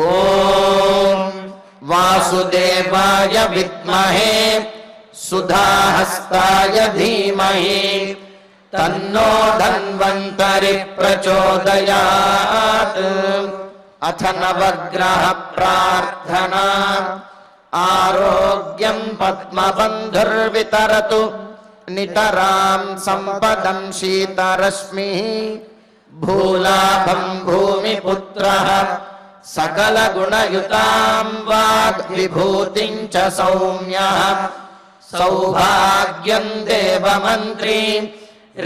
ఓం వాసుదేవాయ విద్మహే సుధాహస్తాయ ధీమహి తన్నో ధన్వంతరి ప్రచోదయాత్. అథ నవగ్రహ ప్రార్థనా. ఆరోగ్యం పద్మబంధుర్వితరతు నితరాం సంపదం శీతరశ్మి. భూలాభం భూమిపుత్రః సకల గుణయుతాం వాగ్విభూతిం చ సౌమ్యః. సౌభాగ్యం దేవమంత్రీ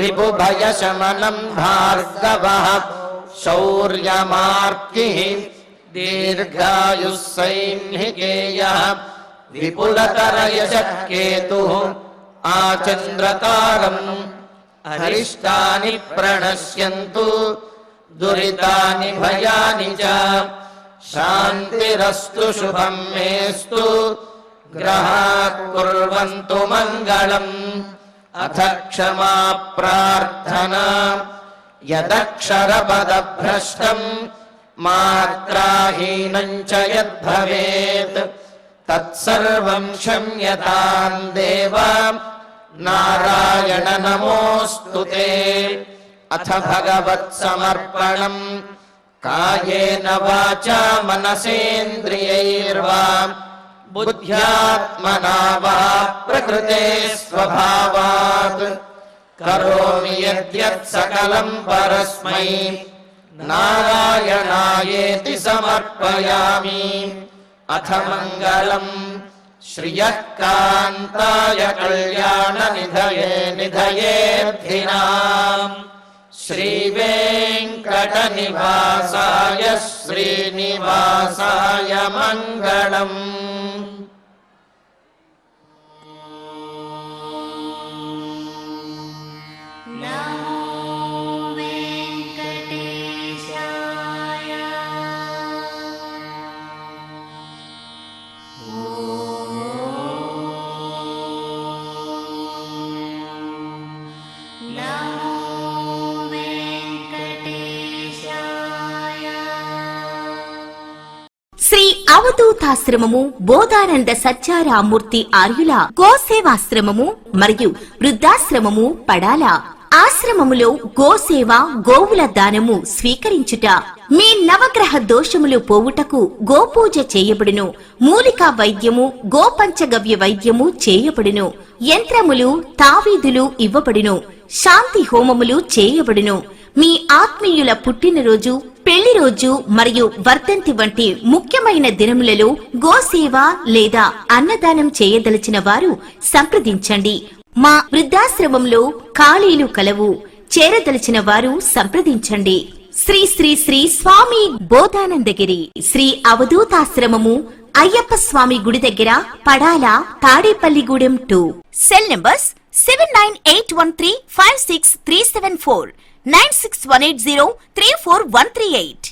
రిపుభయశమనం భార్గవః. శౌర్యమార్కిః దీర్ఘాయుః సైన్హికేయః. విపులతరయశః కేతుః ఆచంద్రతారం. అరిష్టాని ప్రణశ్యంతు దురితాని భయాని చ. శాంతిరస్తు శుభం మేస్తు గ్రహాః కుర్వంతు మంగళం. అథ క్షమా ప్రార్థనా యదక్షరపదభ్రష్టం మాత్రాహీనం చ యద్భవేత్ తత్సర్వం క్షమ్యతాం దేవా నారాయణ నమోస్తుతే. అథ భగవత్సమర్పణం కాయేన వాచా మనసేంద్రియైర్వా బుద్ధ్యాత్మనా వా ప్రకృతే స్వభావాత్ కరోమి యద్యత్ సకలం పరస్మై నారాయణాయేతి సమర్పయామి. అథ మంగళం శ్రియః కాంతాయ కళ్యాణ నిధయే నిధయేర్థినాం శ్రీవేంకటనివాసాయ శ్రీనివాసాయ మంగళం. శ్రీ అవధూతాశ్రమము బోధానంద సత్యారామూర్తి ఆర్యుల గోసేవాశ్రమము మరియు వృద్ధాశ్రమము పడాల. ఆశ్రమములో గోసేవ గోవుల దానము స్వీకరించుట, మీ నవగ్రహ దోషములు పోవుటకు గోపూజ చేయబడును. మూలికా వైద్యము గోపంచగవ్య వైద్యము చేయబడును. యంత్రములు తావీదులు ఇవ్వబడును. శాంతి హోమములు చేయబడును. మీ ఆత్మీయుల పుట్టినరోజు, పెళ్లి రోజు మరియు వర్ధంతి వంటి ముఖ్యమైన దినములలో గోసేవ లేదా అన్నదానం చేయదలిచిన వారు సంప్రదించండి. మా వృద్ధాశ్రమంలో ఖాళీలు కలవు. చేరదలిచిన వారు సంప్రదించండి. శ్రీ శ్రీ శ్రీ స్వామి బోధానందగిరి శ్రీ అవధూతాశ్రమము అయ్యప్ప స్వామి గుడి దగ్గర పడాల, తాడేపల్లిగూడెం 2. Cell numbers 7981356374, 9618034 138.